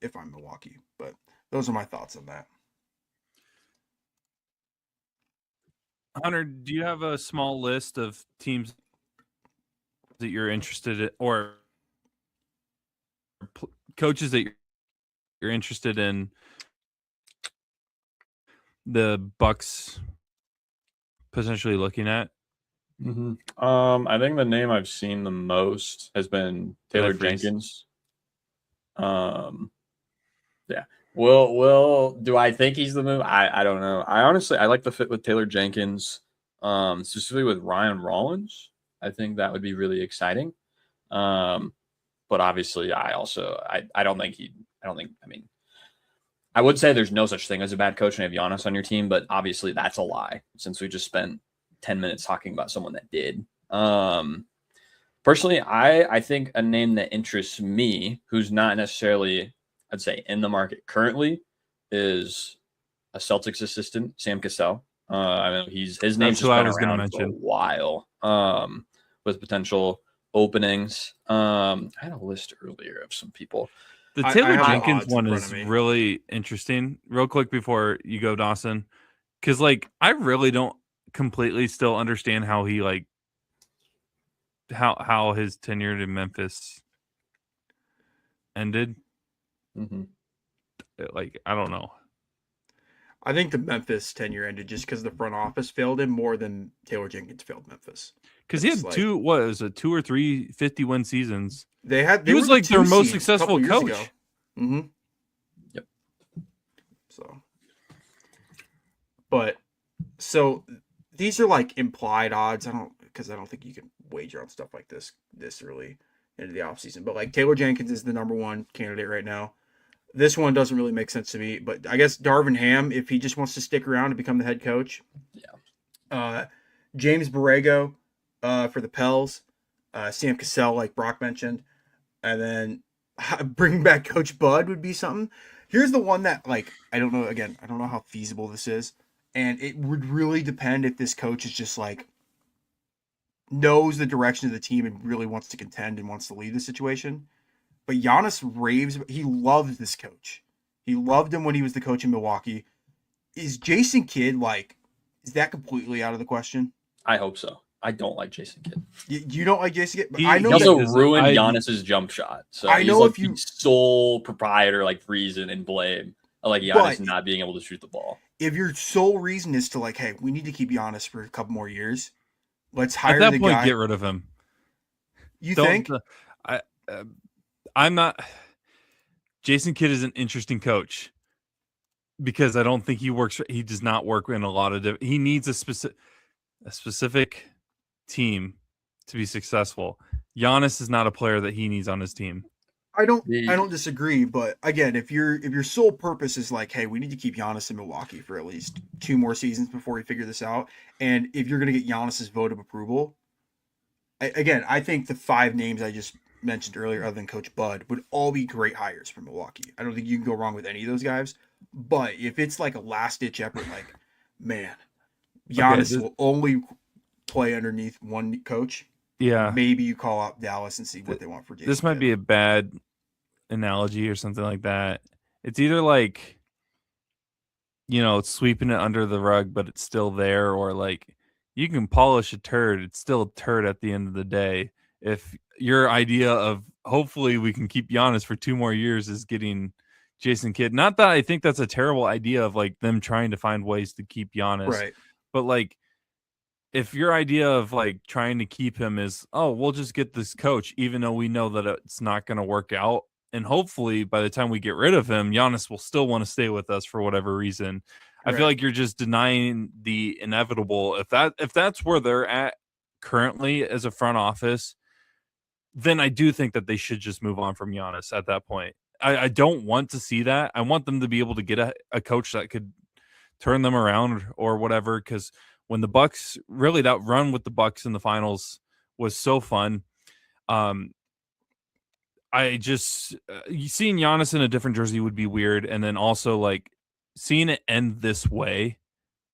if I'm Milwaukee. But those are my thoughts on that. Hunter, do you have a small list of teams that you're interested in, or coaches that you're interested in the Bucks potentially looking at? Mm-hmm. I think the name I've seen the most has been Taylor Jenkins. Yeah. Do I think he's the move? I don't know. I like the fit with Taylor Jenkins. specifically with Ryan Rollins. I think that would be really exciting. But obviously, I don't think I would say there's no such thing as a bad coach when you have Giannis on your team, but obviously that's a lie since we just spent 10 minutes talking about someone that did. Personally, I think a name that interests me, who's not necessarily, I'd say, in the market currently, is a Celtics assistant, Sam Cassell. I mean, his name's just been around for a while with potential openings. I had a list earlier of some people. The Taylor Jenkins one is really interesting. Real quick before you go, Dawson, because like I really don't completely still understand how he like how his tenure in Memphis ended. Mm-hmm. Like I don't know. I think the Memphis tenure ended just because the front office failed him more than Taylor Jenkins failed Memphis. Because he had two or three 50-win seasons. He was like their most successful coach. Mm-hmm. Yep. So these are like implied odds. I don't think you can wager on stuff like this early into the offseason. But like Taylor Jenkins is the number one candidate right now. This one doesn't really make sense to me, but I guess Darvin Ham, if he just wants to stick around and become the head coach. Yeah. James Borrego for the Pels. Sam Cassell, like Brock mentioned. And then bringing back Coach Bud would be something. Here's the one that, like, I don't know. Again, I don't know how feasible this is. And it would really depend if this coach is just, like, knows the direction of the team and really wants to contend and wants to lead the situation. But Giannis raves. He loves this coach. He loved him when he was the coach in Milwaukee. Is Jason Kidd, like, is that completely out of the question? I hope so. I don't like Jason Kidd. You don't like Jason Kidd? But he also ruined Giannis's jump shot. So I know if you sole proprietor, like reason and blame, like Giannis not being able to shoot the ball. If your sole reason is to like, hey, we need to keep Giannis for a couple more years, let's hire at that point get rid of him. You think? I'm not. Jason Kidd is an interesting coach because I don't think he works. He does not work in a lot of. He needs a specific team to be successful. Giannis is not a player that he needs on his team. I don't disagree, but again, if your sole purpose is like, hey, we need to keep Giannis in Milwaukee for at least 2 more seasons before we figure this out, and if you're going to get Giannis's vote of approval, I think the 5 names I just mentioned earlier, other than Coach Bud, would all be great hires for Milwaukee. I don't think you can go wrong with any of those guys. But if it's like a last-ditch effort, like, man, Giannis will only play underneath one coach. Yeah. Maybe you call out Dallas and see what they want for Jason. This might be a bad analogy or something like that. It's either like, it's sweeping it under the rug, but it's still there, or like you can polish a turd. It's still a turd at the end of the day. If your idea of hopefully we can keep Giannis for 2 more years is getting Jason Kidd, not that I think that's a terrible idea of like them trying to find ways to keep Giannis, right? But like, if your idea of like trying to keep him is, oh, we'll just get this coach, even though we know that it's not going to work out, and hopefully by the time we get rid of him, Giannis will still want to stay with us for whatever reason. Right. I feel like you're just denying the inevitable. If that's where they're at currently as a front office, then I do think that they should just move on from Giannis at that point. I don't want to see that. I want them to be able to get a coach that could turn them around or whatever, because when the Bucks, really that run with the Bucks in the finals was so fun. I just seeing Giannis in a different jersey would be weird. And then also like seeing it end this way,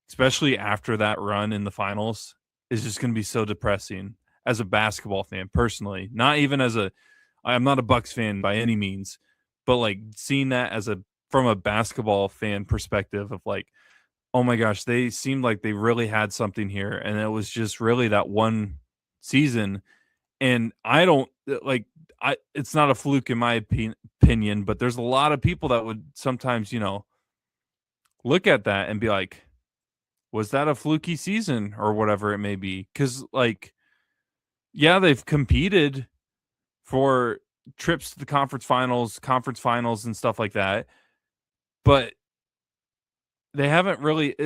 especially after that run in the finals, is just going to be so depressing as a basketball fan personally. Not even I'm not a Bucks fan by any means, but like seeing that from a basketball fan perspective of like, oh my gosh, they seemed like they really had something here. And it was just really that one season. And it's not a fluke in my opinion, but there's a lot of people that would sometimes, look at that and be like, was that a fluky season or whatever it may be? Because like, yeah, they've competed for trips to the conference finals and stuff like that, but they haven't really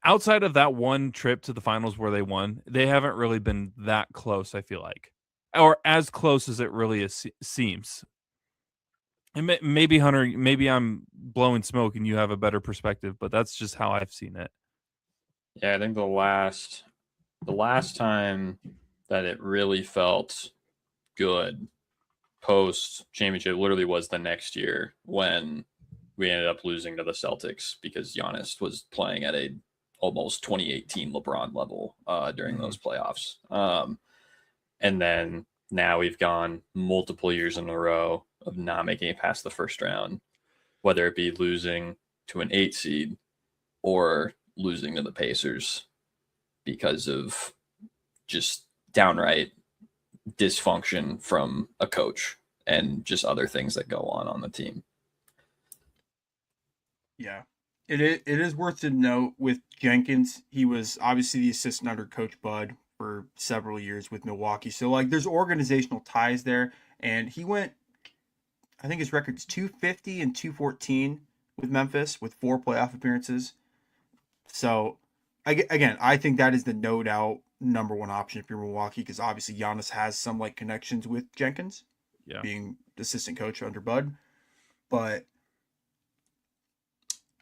outside of that one trip to the finals where they won, they haven't really been that close, I feel like. Or as close as it really seems. And maybe, Hunter, maybe I'm blowing smoke and you have a better perspective, but that's just how I've seen it. Yeah, I think the last time that it really felt good post championship literally was the next year when we ended up losing to the Celtics because Giannis was playing at a almost 2018 LeBron level during those playoffs. And then now we've gone multiple years in a row of not making it past the first round, whether it be losing to an 8 seed or losing to the Pacers because of just downright dysfunction from a coach and just other things that go on the team. Yeah. It is worth to note with Jenkins, he was obviously the assistant under Coach Bud for several years with Milwaukee. So, like, there's organizational ties there. And he went, I think his record's 250 and 214 with Memphis with 4 playoff appearances. So, again, I think that is the no doubt number one option if you're Milwaukee, because obviously Giannis has some, like, connections with Jenkins, being the assistant coach under Bud. But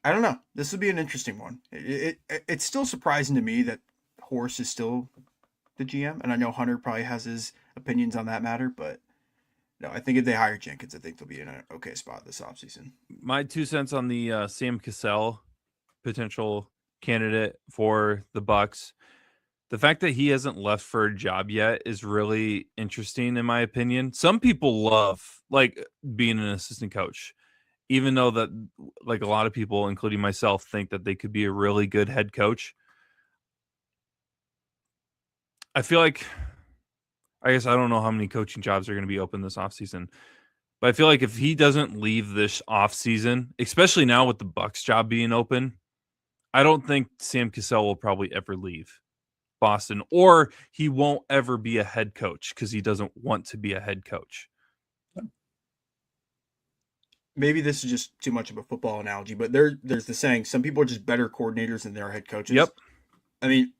I don't know. This would be an interesting one. It's still surprising to me that Horst is still the GM, and I know Hunter probably has his opinions on that matter, but no, I think if they hire Jenkins, I think they'll be in an okay spot this offseason. My 2 cents on the Sam Cassell potential candidate for the Bucks. The fact that he hasn't left for a job yet is really interesting, in my opinion. Some people love like being an assistant coach, even though that like a lot of people, including myself, think that they could be a really good head coach. I feel like, I guess I don't know how many coaching jobs are going to be open this offseason, but I feel like if he doesn't leave this offseason, especially now with the Bucks job being open, I don't think Sam Cassell will probably ever leave Boston, or he won't ever be a head coach because he doesn't want to be a head coach. Maybe this is just too much of a football analogy, but there's the saying, some people are just better coordinators than they are head coaches. Yep. I mean,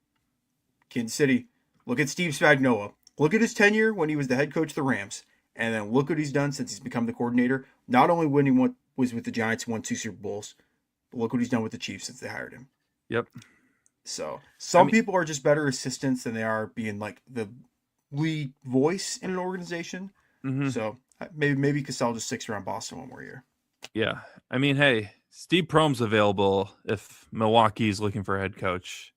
Kansas City, look at Steve Spagnuolo. Look at his tenure when he was the head coach of the Rams, and then look what he's done since he's become the coordinator. Not only when he was with the Giants, won 2 Super Bowls, but look what he's done with the Chiefs since they hired him. Yep. So some people are just better assistants than they are being like the lead voice in an organization. Mm-hmm. So maybe Cassell just sticks around Boston one more year. Yeah. I mean, hey, Steve Prohm's available if Milwaukee's looking for a head coach.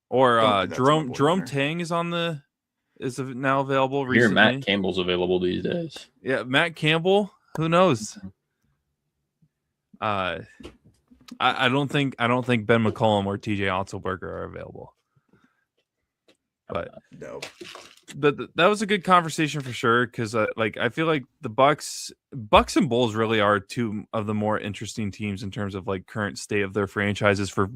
Or Jerome Tang is now available recently. Matt Campbell's available these days. Yeah, Matt Campbell. Who knows? I don't think Ben McCollum or TJ Otzelberger are available. But no. But that was a good conversation for sure, because I feel like the Bucks and Bulls really are 2 of the more interesting teams in terms of like current state of their franchises for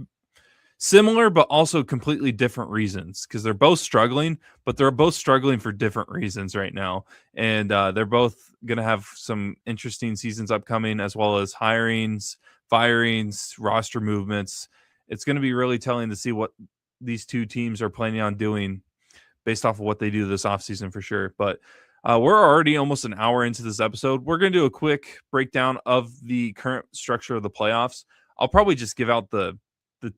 similar but also completely different reasons, because they're both struggling, but they're both struggling for different reasons right now, and they're both going to have some interesting seasons upcoming, as well as hirings, firings, roster movements. It's going to be really telling to see what these 2 teams are planning on doing based off of what they do this offseason for sure. But we're already almost an hour into this episode. We're going to do a quick breakdown of the current structure of the playoffs. I'll probably just give out the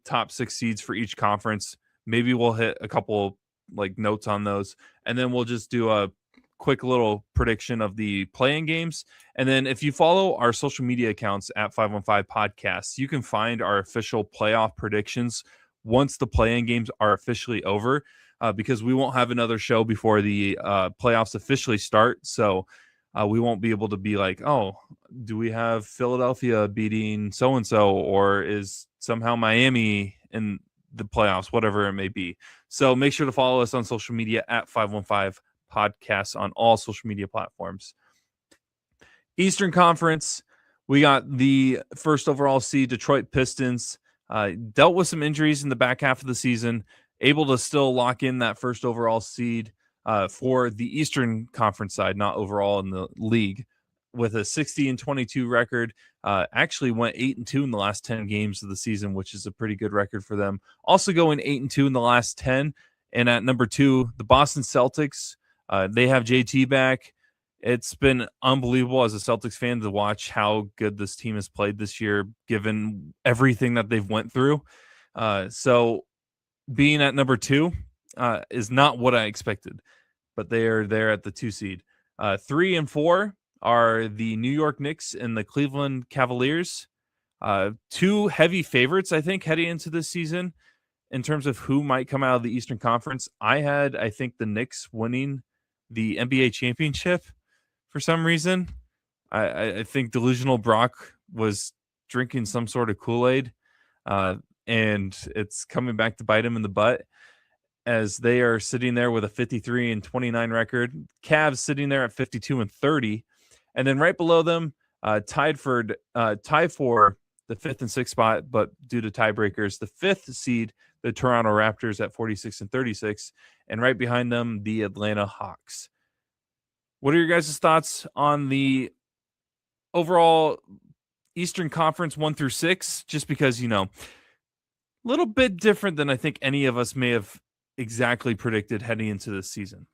top 6 seeds for each conference. Maybe we'll hit a couple like notes on those, and then we'll just do a quick little prediction of the play-in games. And then if you follow our social media accounts at 515 Podcasts, you can find our official playoff predictions once the play-in games are officially over, because we won't have another show before the playoffs officially start. So we won't be able to be like, oh, do we have Philadelphia beating so-and-so, or is somehow Miami in the playoffs, whatever it may be. So make sure to follow us on social media at 515 Podcasts on all social media platforms. Eastern Conference, we got the first overall seed, Detroit Pistons, dealt with some injuries in the back half of the season, able to still lock in that first overall seed for the Eastern Conference side, not overall in the league. with a 60-22 record. Actually went 8-2 in the last 10 games of the season, which is a pretty good record for them. Also going 8-2 in the last 10. And at number 2, the Boston Celtics. They have JT back. It's been unbelievable as a Celtics fan to watch how good this team has played this year, given everything that they've went through. So being at number 2 is not what I expected, but they are there at the 2 seed. 3 and 4 are the New York Knicks and the Cleveland Cavaliers. 2 heavy favorites, I think, heading into this season in terms of who might come out of the Eastern Conference. I think, the Knicks winning the NBA championship for some reason. I think delusional Brock was drinking some sort of Kool-Aid, and it's coming back to bite him in the butt as they are sitting there with a 53-29 record. Cavs sitting there at 52-30. And then right below them, tied for the 5th and 6th spot, but due to tiebreakers, the 5th seed, the Toronto Raptors at 46-36, and right behind them, the Atlanta Hawks. What are your guys' thoughts on the overall Eastern Conference 1 through 6? Just because, a little bit different than I think any of us may have exactly predicted heading into this season.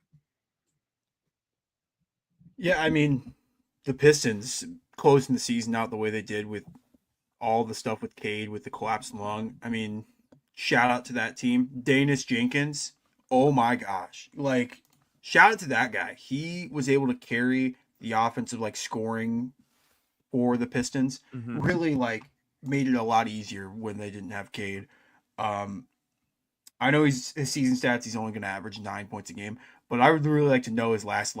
Yeah, I mean, the Pistons closing the season out the way they did with all the stuff with Cade, with the collapsed lung. I mean, shout out to that team. Danis Jenkins, oh my gosh. Like, shout out to that guy. He was able to carry the offensive, scoring for the Pistons. Mm-hmm. Really, made it a lot easier when they didn't have Cade. I know his season stats, he's only going to average 9 points a game, but I would really like to know his last,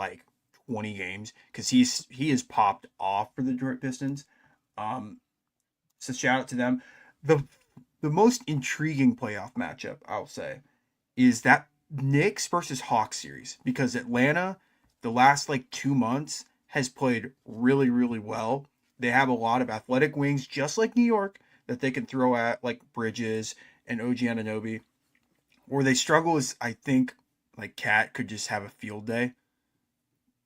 20 games, because he has popped off for the Detroit Pistons. So shout out to them. The most intriguing playoff matchup, I'll say, is that Knicks versus Hawks series, because Atlanta, the last 2 months, has played really, really well. They have a lot of athletic wings, just like New York, that they can throw at, Bridges and OG Anunoby. Where they struggle is, I think, Cat could just have a field day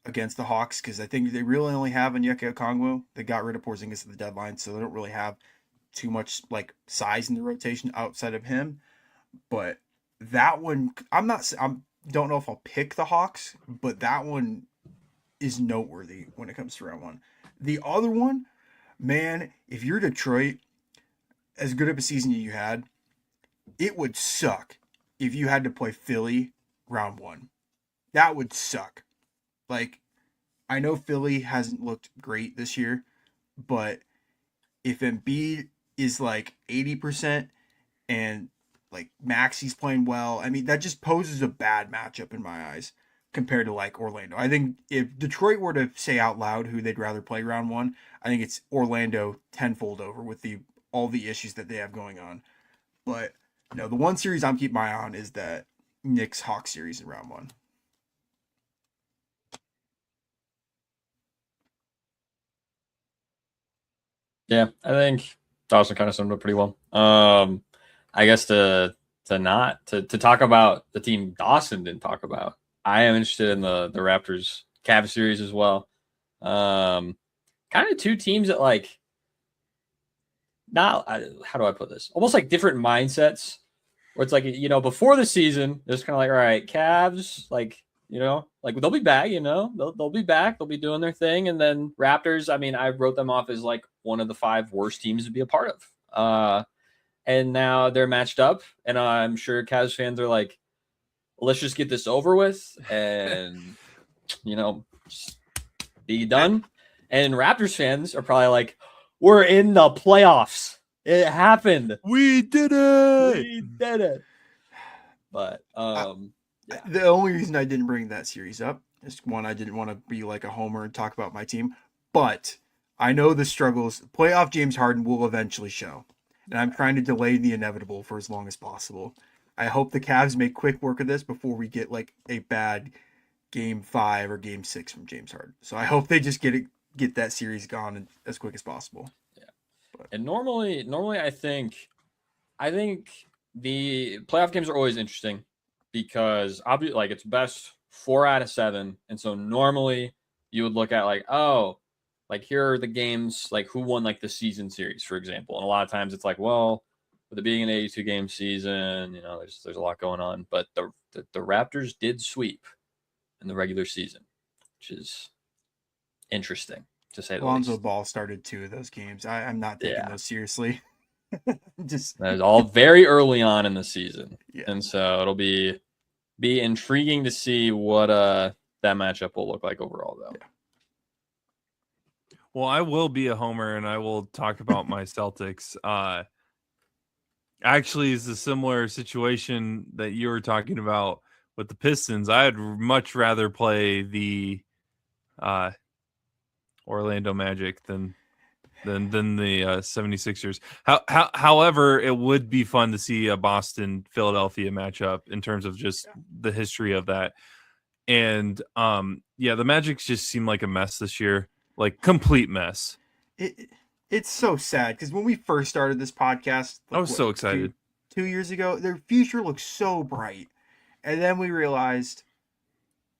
against the Hawks, because I think they really only have Onyeka Okongwu. They got rid of Porzingis at the deadline, so they don't really have too much size in the rotation outside of him. But that one, don't know if I'll pick the Hawks, but that one is noteworthy when it comes to round 1. The other one, man, if you're Detroit, as good of a season as you had, it would suck if you had to play Philly round 1. That would suck. I know Philly hasn't looked great this year, but if Embiid is 80% and Maxi's playing well, I mean, that just poses a bad matchup in my eyes compared to Orlando. I think if Detroit were to say out loud who they'd rather play round 1, I think it's Orlando tenfold over with all the issues that they have going on. But the one series I'm keeping my eye on is that Knicks-Hawks series in round 1. Yeah, I think Dawson kind of summed it up pretty well. I guess to talk about the team Dawson didn't talk about, I am interested in the Raptors Cavs series as well. Kind of 2 teams that how do I put this? Almost different mindsets. Where it's before the season, it's kind of all right, Cavs, they'll be back, they'll be back, they'll be doing their thing. And then Raptors, I mean, I wrote them off as one of the 5 worst teams to be a part of. And now they're matched up, and I'm sure Cavs fans are let's just get this over with and, be done. And Raptors fans are probably we're in the playoffs. It happened. We did it. We did it. But yeah. The only reason I didn't bring that series up is, one, I didn't want to be a homer and talk about my team, but I know the struggles. Playoff James Harden will eventually show, and I'm trying to delay the inevitable for as long as possible. I hope the Cavs make quick work of this before we get a bad Game 5 or Game 6 from James Harden. So I hope they just get that series gone as quick as possible. And normally I think the playoff games are always interesting because obviously it's best 4 out of 7. And so normally you would look at like here are the games, like who won like the season series, for example. And a lot of times it's like, well, with it being an 82 game season, there's a lot going on. But the Raptors did sweep in the regular season, which is interesting to say the Lonzo least. Ball started 2 of those games. I'm not taking those seriously. Just that is all very early on in the season. Yeah. And so it'll be intriguing to see what that matchup will look like overall, though. Yeah. Well, I will be a homer, and I will talk about my Celtics. Actually, it's a similar situation that you were talking about with the Pistons. I'd much rather play the Orlando Magic than the 76ers. However, it would be fun to see a Boston-Philadelphia matchup in terms of just the history of that. And the Magic just seem like a mess this year. Like complete mess. It's so sad because when we first started this podcast, I was so excited. 2 years ago, their future looked so bright, and then we realized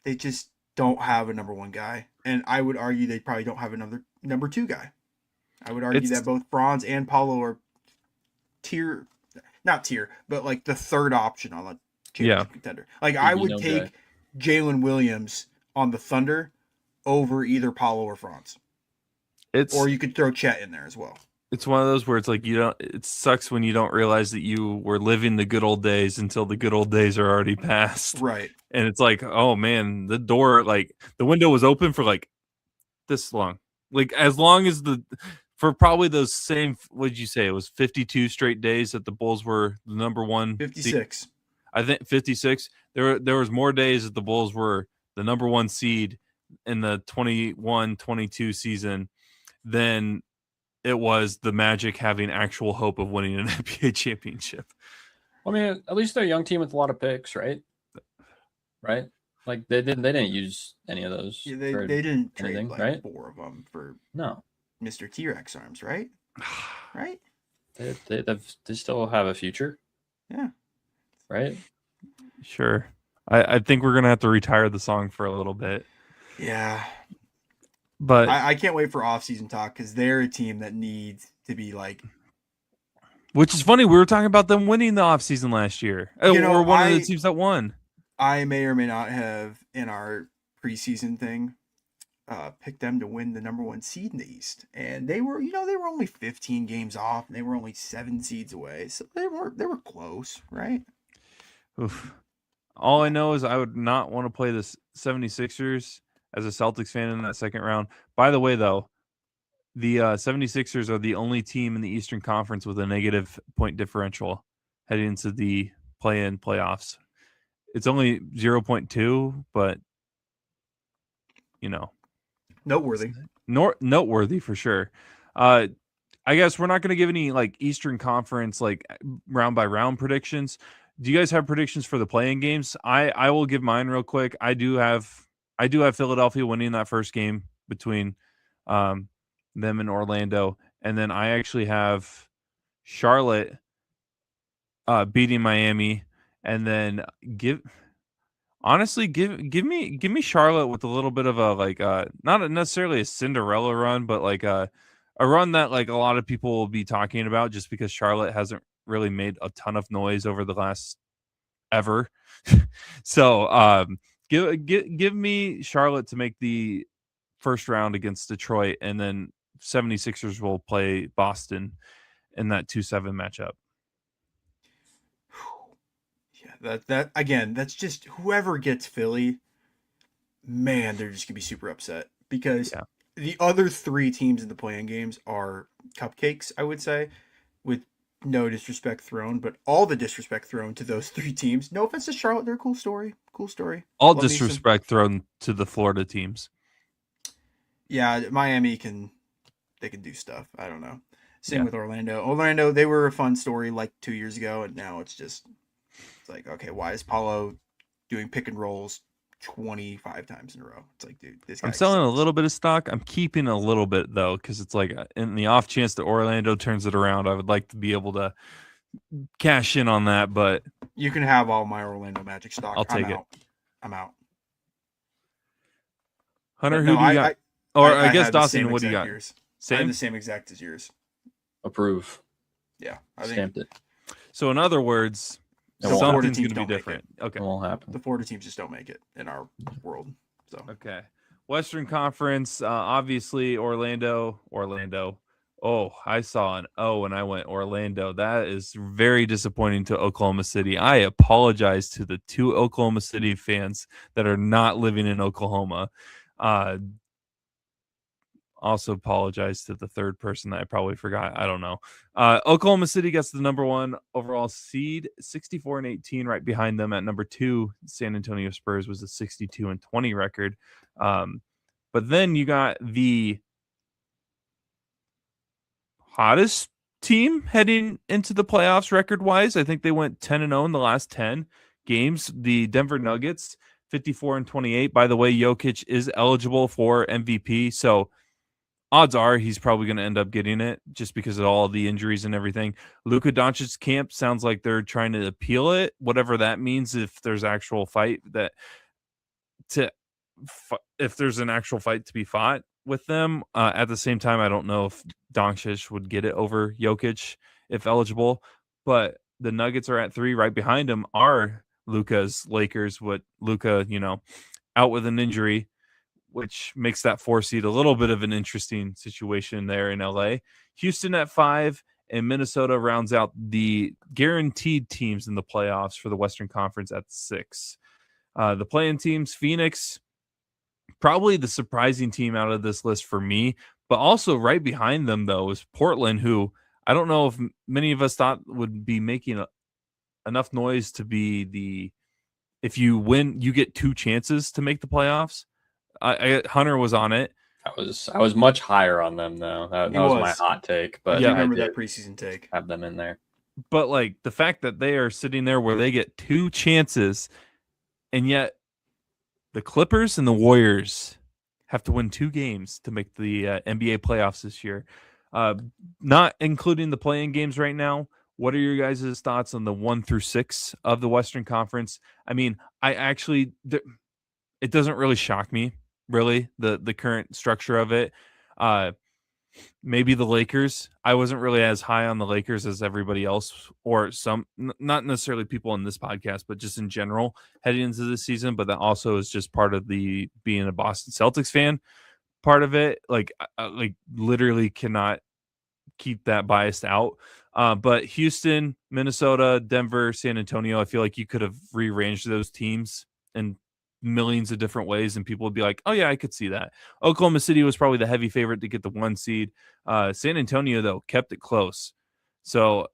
they just don't have a number 1 guy, and I would argue they probably don't have another number 2 guy. I would argue that both Franz and Paulo are but like the third option on a championship contender. Like I would take Jalen Williams on the Thunder over either Paulo or Franz. Or you could throw Chet in there as well. It's one of those where it's like it sucks when you don't realize that you were living the good old days until the good old days are already past. Right. And it's like, oh man, the door, like the window was open for like this long. Like as long as for probably those same, what did you say? It was 52 straight days that the Bulls were the number 1. 56. Seed. I think 56. There was more days that the Bulls were the number 1 seed in the 21-22 season than it was the Magic having actual hope of winning an NBA championship. I mean, at least they're a young team with a lot of picks, right? Right? Like they didn't use any of those. Yeah, they didn't trade anything, like right? 4 of them for Mr. T-Rex arms, right? Right? They still have a future. Yeah. Right? Sure. I think we're gonna have to retire the song for a little bit. Yeah. But I can't wait for off-season talk because they're a team that needs to be like. Which is funny. We were talking about them winning the offseason last year. We're one of the teams that won. I may or may not have in our preseason thing picked them to win the number 1 seed in the East, and they were only 15 games off, and they were only 7 seeds away, so they were close, right? Oof. All I know is I would not want to play the 76ers as a Celtics fan in that second round. By the way, though, the 76ers are the only team in the Eastern Conference with a negative point differential heading into the play-in playoffs. It's only 0.2, but, Noteworthy. Noteworthy for sure. I guess we're not going to give any, like, Eastern Conference, like, round-by-round predictions. Do you guys have predictions for the play-in games? I will give mine real quick. I do have Philadelphia winning that first game between them and Orlando, and then I actually have Charlotte beating Miami, and then give me Charlotte with a little bit of a like not necessarily a Cinderella run, but like a run that like a lot of people will be talking about just because Charlotte hasn't really made a ton of noise over the last ever. So give me Charlotte to make the first round against Detroit, and then 76ers will play Boston in that 2-7 matchup. Yeah, that again, that's just whoever gets Philly, man, they're just gonna be super upset because the other 3 teams in the play-in games are cupcakes, I would say, with no disrespect thrown, but all the disrespect thrown to those 3 teams. No offense to Charlotte, they're a cool story. All disrespect thrown to the Florida teams. Yeah, Miami can do stuff. I don't know. Same with Orlando. Orlando, they were a fun story like 2 years ago, and now it's like, okay, why is Paulo doing pick and rolls 25 times in a row? It's like, dude, this guy. I'm selling a little bit of stock. I'm keeping a little bit though, because it's like in the off chance that Orlando turns it around, I would like to be able to cash in on that. But you can have all my Orlando Magic stock. I'll take it. I'm out. Hunter, who do you got? Or I guess had the Dawson, same what do you exact got? yours. I Same? had the same exact as yours. Approve. Yeah, I think Stamped it. So in other words, It won't something's happen. going to be Don't make different. It Okay. won't happen. the Florida teams just don't make it in our world. So Okay. Western Conference, obviously Orlando. Oh, I saw an O and I went Orlando. That is very disappointing to Oklahoma City. I apologize to the 2 Oklahoma City fans that are not living in Oklahoma. Also apologize to the third person that I probably forgot. I don't know. Oklahoma City gets the number 1 overall seed, 64-18. Right behind them at number 2, San Antonio Spurs was a 62-20 record. But then you got the hottest team heading into the playoffs record-wise. I think they went 10-0 in the last 10 games. The Denver Nuggets, 54-28. By the way, Jokic is eligible for MVP, so odds are he's probably going to end up getting it just because of all the injuries and everything. Luka Doncic's camp sounds like they're trying to appeal it, whatever that means. If there's actual fight if there's an actual fight to be fought with them. At the same time, I don't know if Doncic would get it over Jokic if eligible, but the Nuggets are at 3. Right behind them are Luka's Lakers. With Luka, out with an injury, which makes that 4 seed a little bit of an interesting situation there in LA. Houston at 5, and Minnesota rounds out the guaranteed teams in the playoffs for the Western Conference at 6. The play-in teams, Phoenix, probably the surprising team out of this list for me, but also right behind them, though, is Portland, who I don't know if many of us thought would be making enough noise to be if you win, you get 2 chances to make the playoffs. Hunter was on it. I was much higher on them, though. That was my hot take. But I remember that preseason take. Have them in there. But like the fact that they are sitting there where they get 2 chances, and yet the Clippers and the Warriors have to win 2 games to make the NBA playoffs this year. Not including the play-in games right now. What are your guys' thoughts on the 1 through 6 of the Western Conference? I mean, it doesn't really shock me, really, the current structure of it. Maybe the Lakers. I wasn't really as high on the Lakers as everybody else, or some, not necessarily people in this podcast, but just in general heading into this season. But that also is just part of the being a Boston Celtics fan part of it. Like literally cannot keep that biased out. But Houston, Minnesota, Denver, San Antonio, I feel like you could have rearranged those teams in millions of different ways, and people would be like, oh yeah, I could see that. Oklahoma City was probably the heavy favorite to get the 1 seed. San Antonio, though, kept it close. So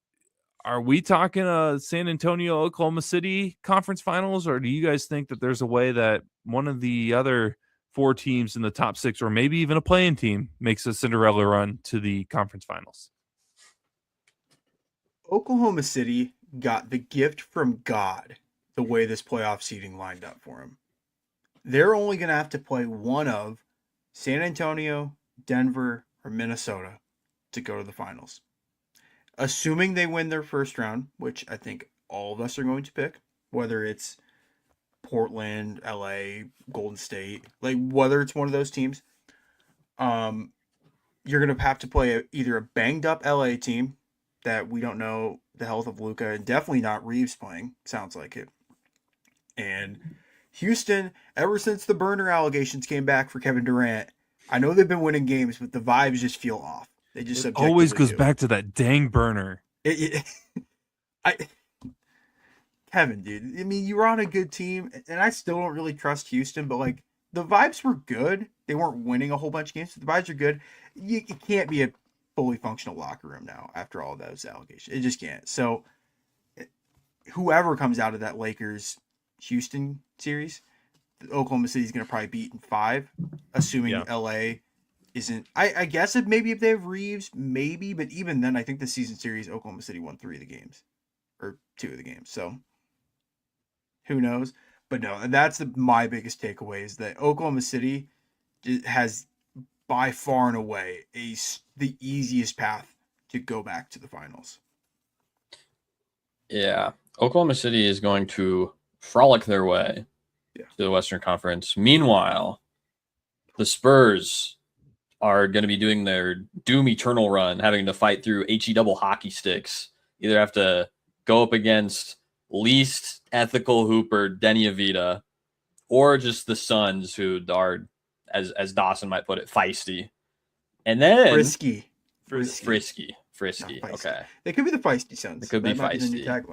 are we talking San Antonio, Oklahoma City conference finals, or do you guys think that there's a way that one of the other 4 teams in the top 6, or maybe even a play-in team, makes a Cinderella run to the conference finals? Oklahoma City got the gift from God the way this playoff seeding lined up for them. They're only going to have to play one of San Antonio, Denver, or Minnesota to go to the finals. Assuming they win their first round, which I think all of us are going to pick, whether it's Portland, LA, Golden State, like whether it's one of those teams, you're going to have to play either a banged up LA team that we don't know the health of Luka, and definitely not Reeves playing, sounds like it. And Houston, ever since the burner allegations came back for Kevin Durant, I know they've been winning games, but the vibes just feel off. They just always goes back to that dang burner. Kevin, dude, I mean, you were on a good team, and I still don't really trust Houston, but like the vibes were good. They weren't winning a whole bunch of games, but the vibes are good. It can't be a fully functional locker room now after all those allegations. It just can't. So whoever comes out of that Lakers-Houston series, Oklahoma City is going to probably beat in 5, assuming LA isn't. I guess if they have Reeves, maybe, but even then, I think the season series, Oklahoma City won 3 of the games, or 2 of the games. So who knows? But no, that's my biggest takeaway is that Oklahoma City has by far and away the easiest path to go back to the finals. Yeah, Oklahoma City is going to frolic their way to the Western Conference. Meanwhile, the Spurs are going to be doing their Doom Eternal run, having to fight through HE double hockey sticks. Either have to go up against least ethical hooper Denny Avita, or just the Suns, who are, as Dawson might put it, feisty. And then Frisky. Okay. They could be the feisty Suns. They could be might feisty. Be the new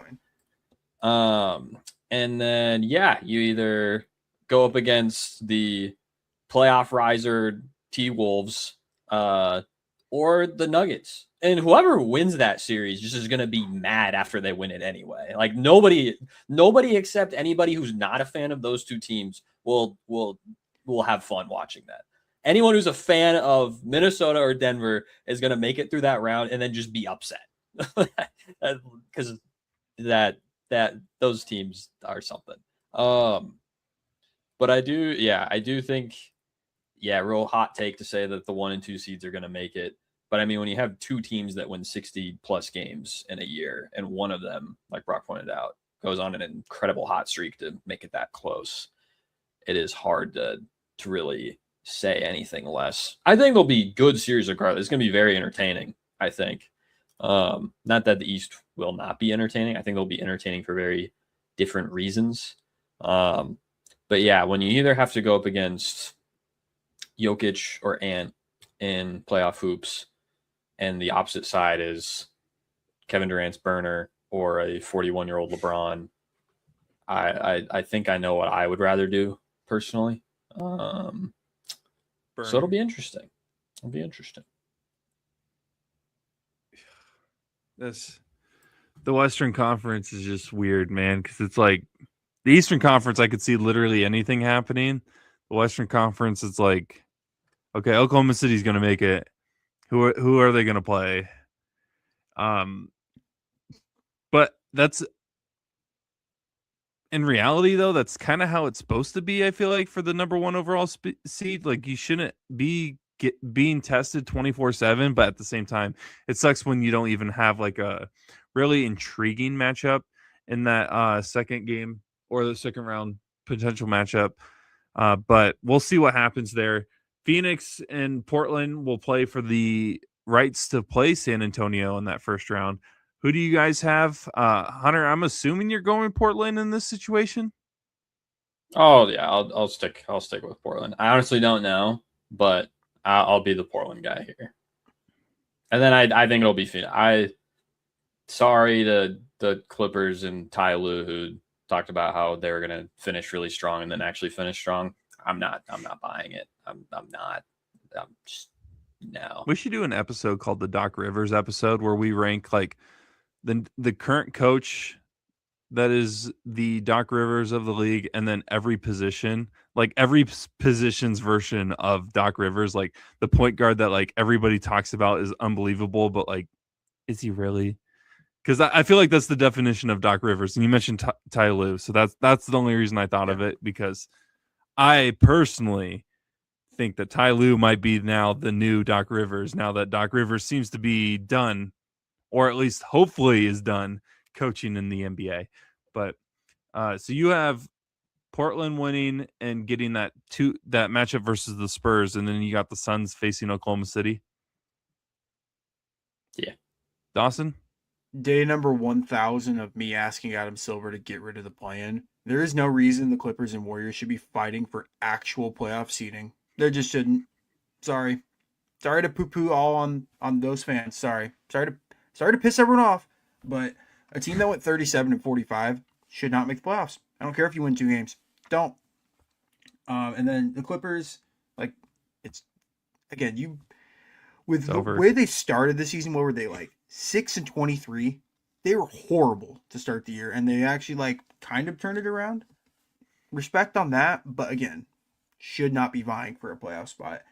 tagline. And then you either go up against the playoff riser T-Wolves, or the Nuggets. And whoever wins that series just is going to be mad after they win it anyway. Like nobody except anybody who's not a fan of those two teams will have fun watching that. Anyone who's a fan of Minnesota or Denver is going to make it through that round and then just be upset because that those teams are something. But I do think, real hot take to say that the 1 and 2 seeds are going to make it. But I mean, when you have two teams that win 60 plus games in a year, and one of them, like Brock pointed out, goes on an incredible hot streak to make it that close, it is hard to really say anything less. I think there'll be good series regardless. It's going to be very entertaining, I think. Not that the East will not be entertaining. I think they'll be entertaining for very different reasons. But yeah, when you either have to go up against Jokic or Ant in playoff hoops, and the opposite side is Kevin Durant's burner or a 41-year-old LeBron, I think I know what I would rather do personally. So it'll be interesting. The Western Conference is just weird, man, because it's like the Eastern Conference, I could see literally anything happening. The Western Conference, it's like, okay, Oklahoma City's going to make it. Who are they going to play? But that's in reality, though, that's kind of how it's supposed to be. I feel like for the number 1 overall seed, like you shouldn't be being tested 24/7. But at the same time, it sucks when you don't even have like a really intriguing matchup in that second game or the second round potential matchup. But we'll see what happens there. Phoenix and Portland will play for the rights to play San Antonio in that first round. Who do you guys have? Hunter, I'm assuming you're going Portland in this situation. Oh yeah, I'll stick with Portland. I honestly don't know, but I'll be the Portland guy here. And then I think it'll be Phoenix. Sorry to the Clippers and Ty Lue, who talked about how they were going to finish really strong and then actually finish strong. I'm not buying it. I'm just no. We should do an episode called the Doc Rivers episode where we rank like the current coach that is the Doc Rivers of the league, and then every position, like every position's version of Doc Rivers, like the point guard that like everybody talks about is unbelievable, but like, is he really? Because I feel like that's the definition of Doc Rivers. And you mentioned Ty Lue, so that's the only reason I thought of it, because I personally think that Ty Lue might be now the new Doc Rivers, now that Doc Rivers seems to be done, or at least hopefully is done coaching in the NBA. But so you have Portland winning and getting that matchup versus the Spurs, and then you got the Suns facing Oklahoma City. Yeah. Dawson? Day number 1,000 of me asking Adam Silver to get rid of the play-in. There is no reason the Clippers and Warriors should be fighting for actual playoff seeding. They just shouldn't. Sorry to poo-poo all on those fans. Sorry to piss everyone off. But a team that went 37-45 should not make the playoffs. I don't care if you win 2 games. Don't. And then the Clippers, like, it's again, the way they started the season, what were they like? 6-23. They were horrible to start the year, and they actually like kind of turned it around. Respect on that, but again, should not be vying for a playoff spot.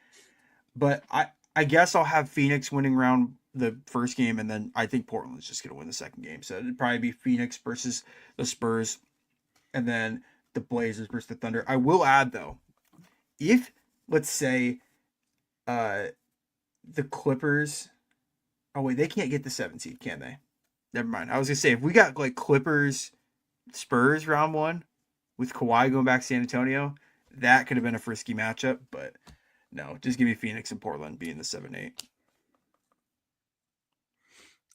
But I guess I'll have Phoenix winning round the first game, and then I think Portland's just gonna win the second game. So it'd probably be Phoenix versus the Spurs, and then the Blazers versus the Thunder. I will add though, if let's say the Clippers. Oh, wait, they can't get the 7 seed, can they? Never mind. I was going to say, if we got like Clippers, Spurs round 1 with Kawhi going back to San Antonio, that could have been a frisky matchup, but No, just give me Phoenix and Portland being the 7-8.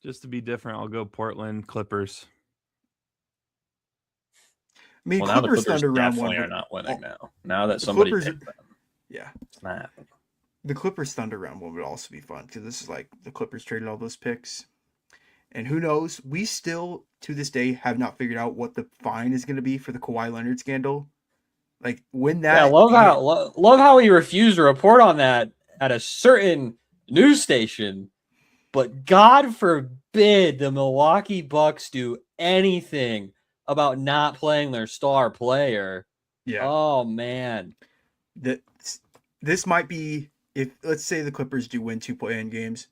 Just to be different, I'll go Portland Clippers. I mean, Well, now the Clippers Clippers Thunder round one. definitely are not winning now. Now that The somebody Clippers picked them, yeah. it's not happening. The Clippers Thunder round one would also be fun because this is like the Clippers traded all those picks. And who knows? We still, to this day, have not figured out what the fine is going to be for the Kawhi Leonard scandal. Like, when that... Yeah, love how he refused to report on that at a certain news station. But God forbid the Milwaukee Bucks do anything about not playing their star player. Yeah. Oh, man. This might be... If, let's say the Clippers do win 2 play-in games,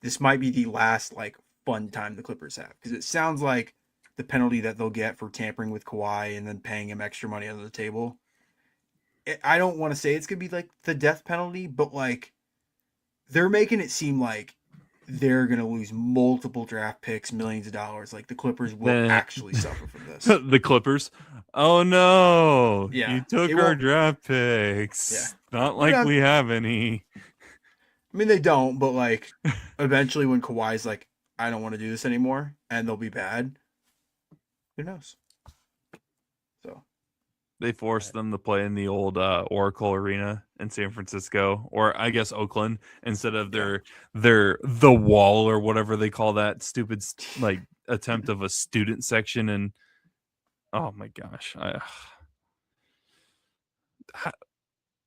this might be the last, like, fun time the Clippers have. Because it sounds like the penalty that they'll get for tampering with Kawhi and then paying him extra money under the table. I don't want to say it's going to be like the death penalty, but like they're making it seem like they're going to lose multiple draft picks, millions of dollars. Like the Clippers will actually suffer from this. The Clippers? Oh no. Yeah. You took our draft picks. Yeah. Not like we have any. I mean, they don't, but like eventually when Kawhi's like, I don't want to do this anymore, and they'll be bad. Who knows? So they forced them to play in the old Oracle Arena in San Francisco, or I guess Oakland, instead of the wall or whatever they call that stupid like attempt of a student section. And oh my gosh,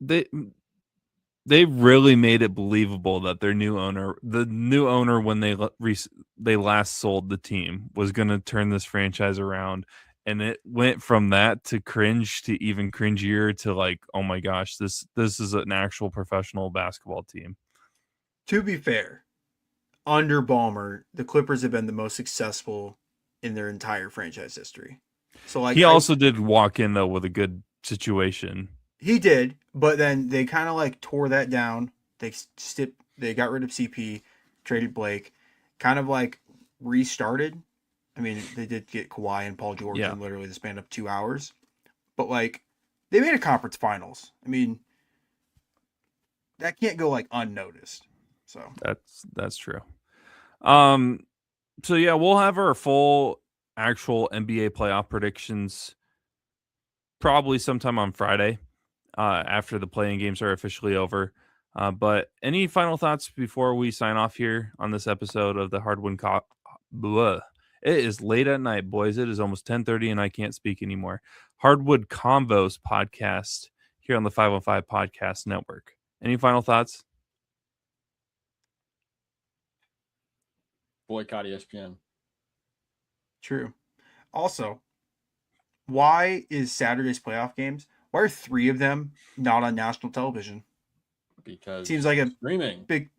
they really made it believable that their new owner, when they last sold the team, was going to turn this franchise around. And it went from that to cringe to even cringier to like, oh my gosh, this is an actual professional basketball team. To be fair, under Ballmer, the Clippers have been the most successful in their entire franchise history. So like he also did walk in though with a good situation. He did, but then they kind of like tore that down. They got rid of CP, traded Blake, kind of like restarted. I mean, they did get Kawhi and Paul George in literally the span of 2 hours. But like they made a conference finals. I mean, that can't go like unnoticed. So that's true. So yeah, we'll have our full actual NBA playoff predictions probably sometime on Friday. After the playing games are officially over. But any final thoughts before we sign off here on this episode of the Hardwood Convos? It is late at night, boys. It is almost 10:30 and I can't speak anymore. Hardwood Convos podcast here on the 515 Podcast Network. Any final thoughts? Boycott ESPN. True. Also, why is Saturday's playoff games? Why are 3 of them not on national television? Because seems like a streaming big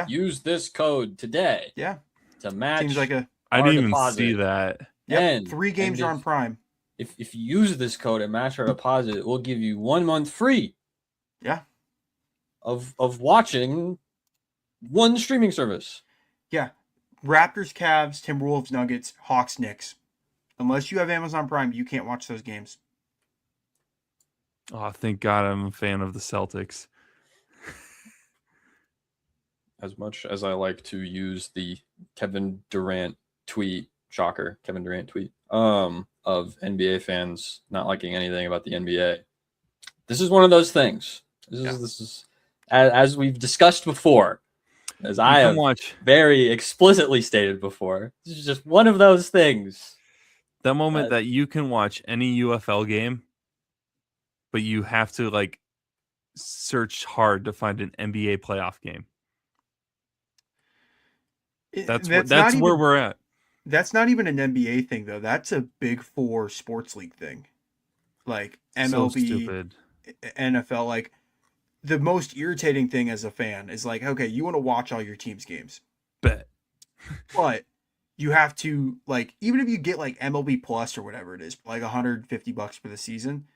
use this code today. Yeah, to match. Seems like I didn't even see that. Yeah, 3 games are on Prime. If you use this code and match our deposit, it will give you 1 month free. Yeah, of watching one streaming service. Yeah, Raptors, Cavs, Timberwolves, Nuggets, Hawks, Knicks. Unless you have Amazon Prime, you can't watch those games. Oh, thank God I'm a fan of the Celtics. As much as I like to use the Kevin Durant tweet, shocker, Kevin Durant tweet, of NBA fans not liking anything about the NBA, this is one of those things. This is as we've discussed before, as I have very explicitly stated before. This is just one of those things. The moment that you can watch any UFL game, but you have to like search hard to find an NBA playoff game. That's where we're at. That's not even an NBA thing though. That's a Big 4 sports league thing. Like MLB, NFL. Like the most irritating thing as a fan is like, okay, you want to watch all your team's games. Bet. But you have to like, even if you get like MLB Plus or whatever it is, like $150 for the season,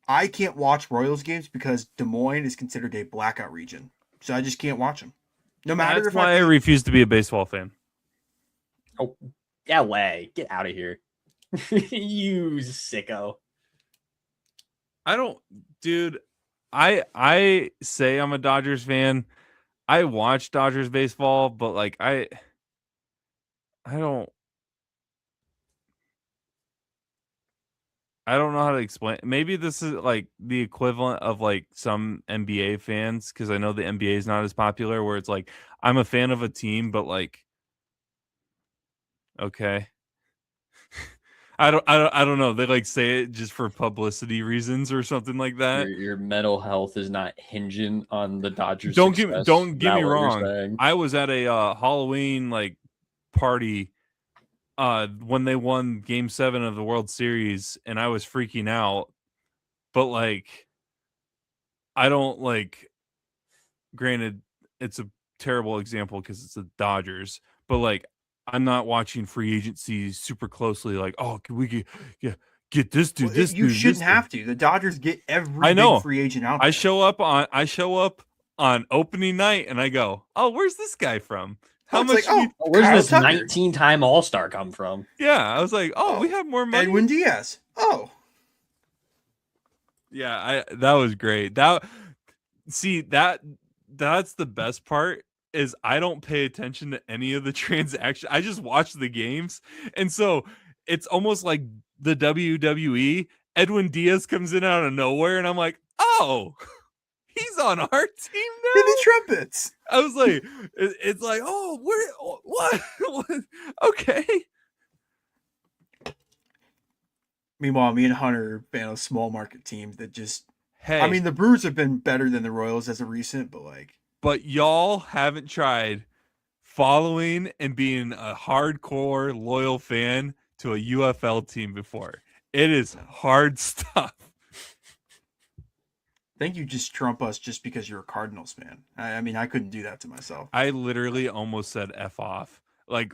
I can't watch Royals games because Des Moines is considered a blackout region. So I just can't watch them. No matter That's why I refuse to be a baseball fan. Oh, LA, get out of here. You sicko. I don't, dude. I say I'm a Dodgers fan. I watch Dodgers baseball, but like I don't know how to explain. Maybe this is like the equivalent of like some NBA fans, because I know the NBA is not as popular, where it's like I'm a fan of a team, but like, okay. I don't know. They like say it just for publicity reasons or something like that. Your mental health is not hinging on the Dodgers. Don't success. get me wrong. I was at a Halloween like party when they won Game 7 of the World Series, and I was freaking out. But like, I don't like. Granted, it's a terrible example because it's the Dodgers, but like, I'm not watching free agency super closely. Like, oh, can we get this dude? Well, this you dude, shouldn't this have to. The Dodgers get every I know. big free agent out there. I show up on opening night, and I go, oh, where's this guy from? How much? Like, where's Kyle this Tucker. 19-time All-Star come from? Yeah, I was like, oh, we have more money. Edwin Diaz. Oh, yeah, that was great. That's the best part. Is I don't pay attention to any of the transactions. I just watch the games. And so it's almost like the WWE. Edwin Diaz comes in out of nowhere, and I'm like, oh, he's on our team now? Baby trumpets. I was like, it's like, oh, what? Okay. Meanwhile, me and Hunter are a fan of small market teams that just... Hey. I mean, the Brewers have been better than the Royals as of recent, but like... But y'all haven't tried following and being a hardcore loyal fan to a UFL team before. It is hard stuff. I think you just trump us just because you're a Cardinals fan. I mean, I couldn't do that to myself. I literally almost said F off. Like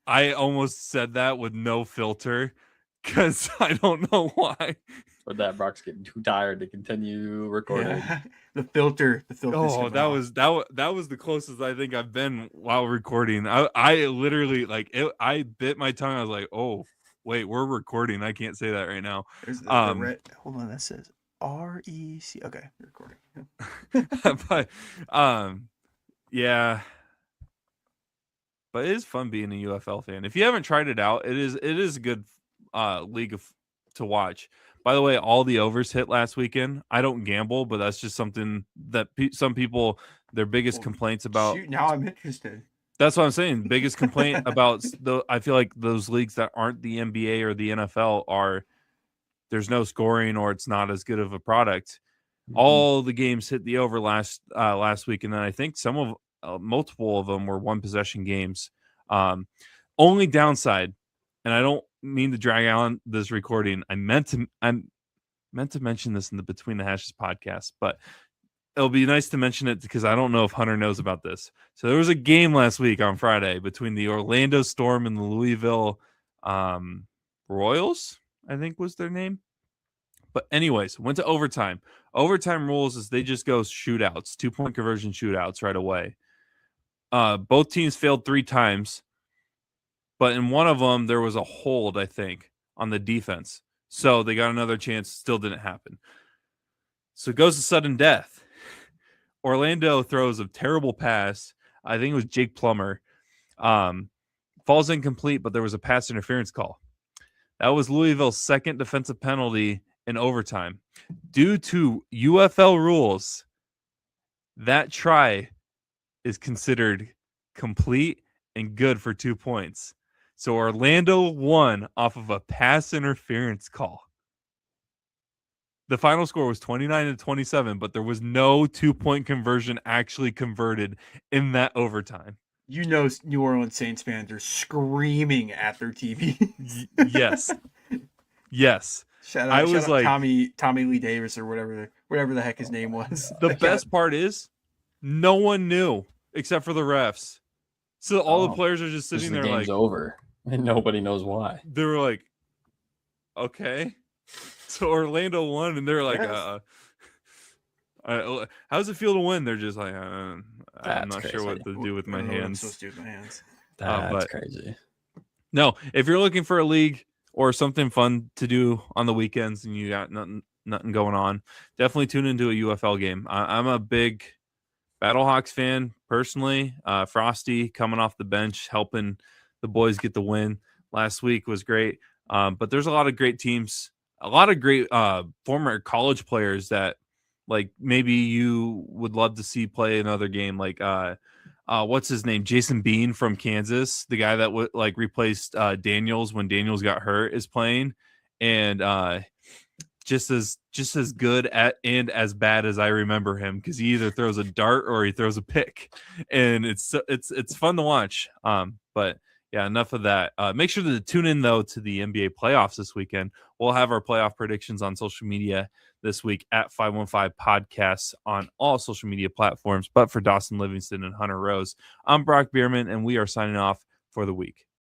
I almost said that with no filter because I don't know why. Or that Brock's getting too tired to continue recording. Yeah. The filter. Oh, that was the closest I think I've been while recording. I literally I bit my tongue. I was like, oh wait, we're recording. I can't say that right now. There's the red. Hold on, that says REC. Okay, you're recording. But yeah. But it is fun being a UFL fan. If you haven't tried it out, it is a good league to watch. By the way, all the overs hit last weekend. I don't gamble, but that's just something that some people, their biggest complaints about. Shoot, now I'm interested. That's what I'm saying. Biggest complaint about I feel like those leagues that aren't the NBA or the NFL are there's no scoring or it's not as good of a product. Mm-hmm. All the games hit the over last week, and then I think multiple of them were one possession games. Only downside, and I don't mean to drag on this recording. I meant to mention this in the Between the Hashes podcast, but it'll be nice to mention it because I don't know if Hunter knows about this. So there was a game last week on Friday between the Orlando Storm and the Louisville Royals, I think was their name. But anyways, went to overtime. Overtime rules is they just go shootouts, 2-point conversion shootouts right away. Both teams failed 3 times. But in one of them, there was a hold, I think, on the defense. So they got another chance. Still didn't happen. So it goes to sudden death. Orlando throws a terrible pass. I think it was Jake Plummer. Falls incomplete, but there was a pass interference call. That was Louisville's second defensive penalty in overtime. Due to UFL rules, that try is considered complete and good for 2 points. So Orlando won off of a pass interference call. The final score was 29-27, but there was no 2-point conversion actually converted in that overtime. You know, New Orleans Saints fans are screaming at their TV. Yes. Shout out Tommy Lee Davis or whatever the heck his name was. The best part is no one knew except for the refs. So all the players are just sitting there game's over, and nobody knows why. They were like, okay. So Orlando won, and they're like, yes. How does it feel to win? They're just like, I'm not crazy. sure what to do with my hands. That's crazy. No, if you're looking for a league or something fun to do on the weekends and you got nothing going on, definitely tune into a UFL game. I'm a big Battlehawks fan personally. Frosty coming off the bench, helping the boys get the win last week was great. But there's a lot of great teams, a lot of great former college players that like maybe you would love to see play another game. Like what's his name? Jason Bean from Kansas, the guy that like replaced Daniels when Daniels got hurt, is playing, and just as good and as bad as I remember him, because he either throws a dart or he throws a pick, and it's fun to watch. But yeah, enough of that. Make sure to tune in though to the NBA playoffs this weekend. We'll have our playoff predictions on social media this week at 515 Podcasts on all social media platforms. But for Dawson Livingston and Hunter Rose, I'm Brock Bierman, and we are signing off for the week.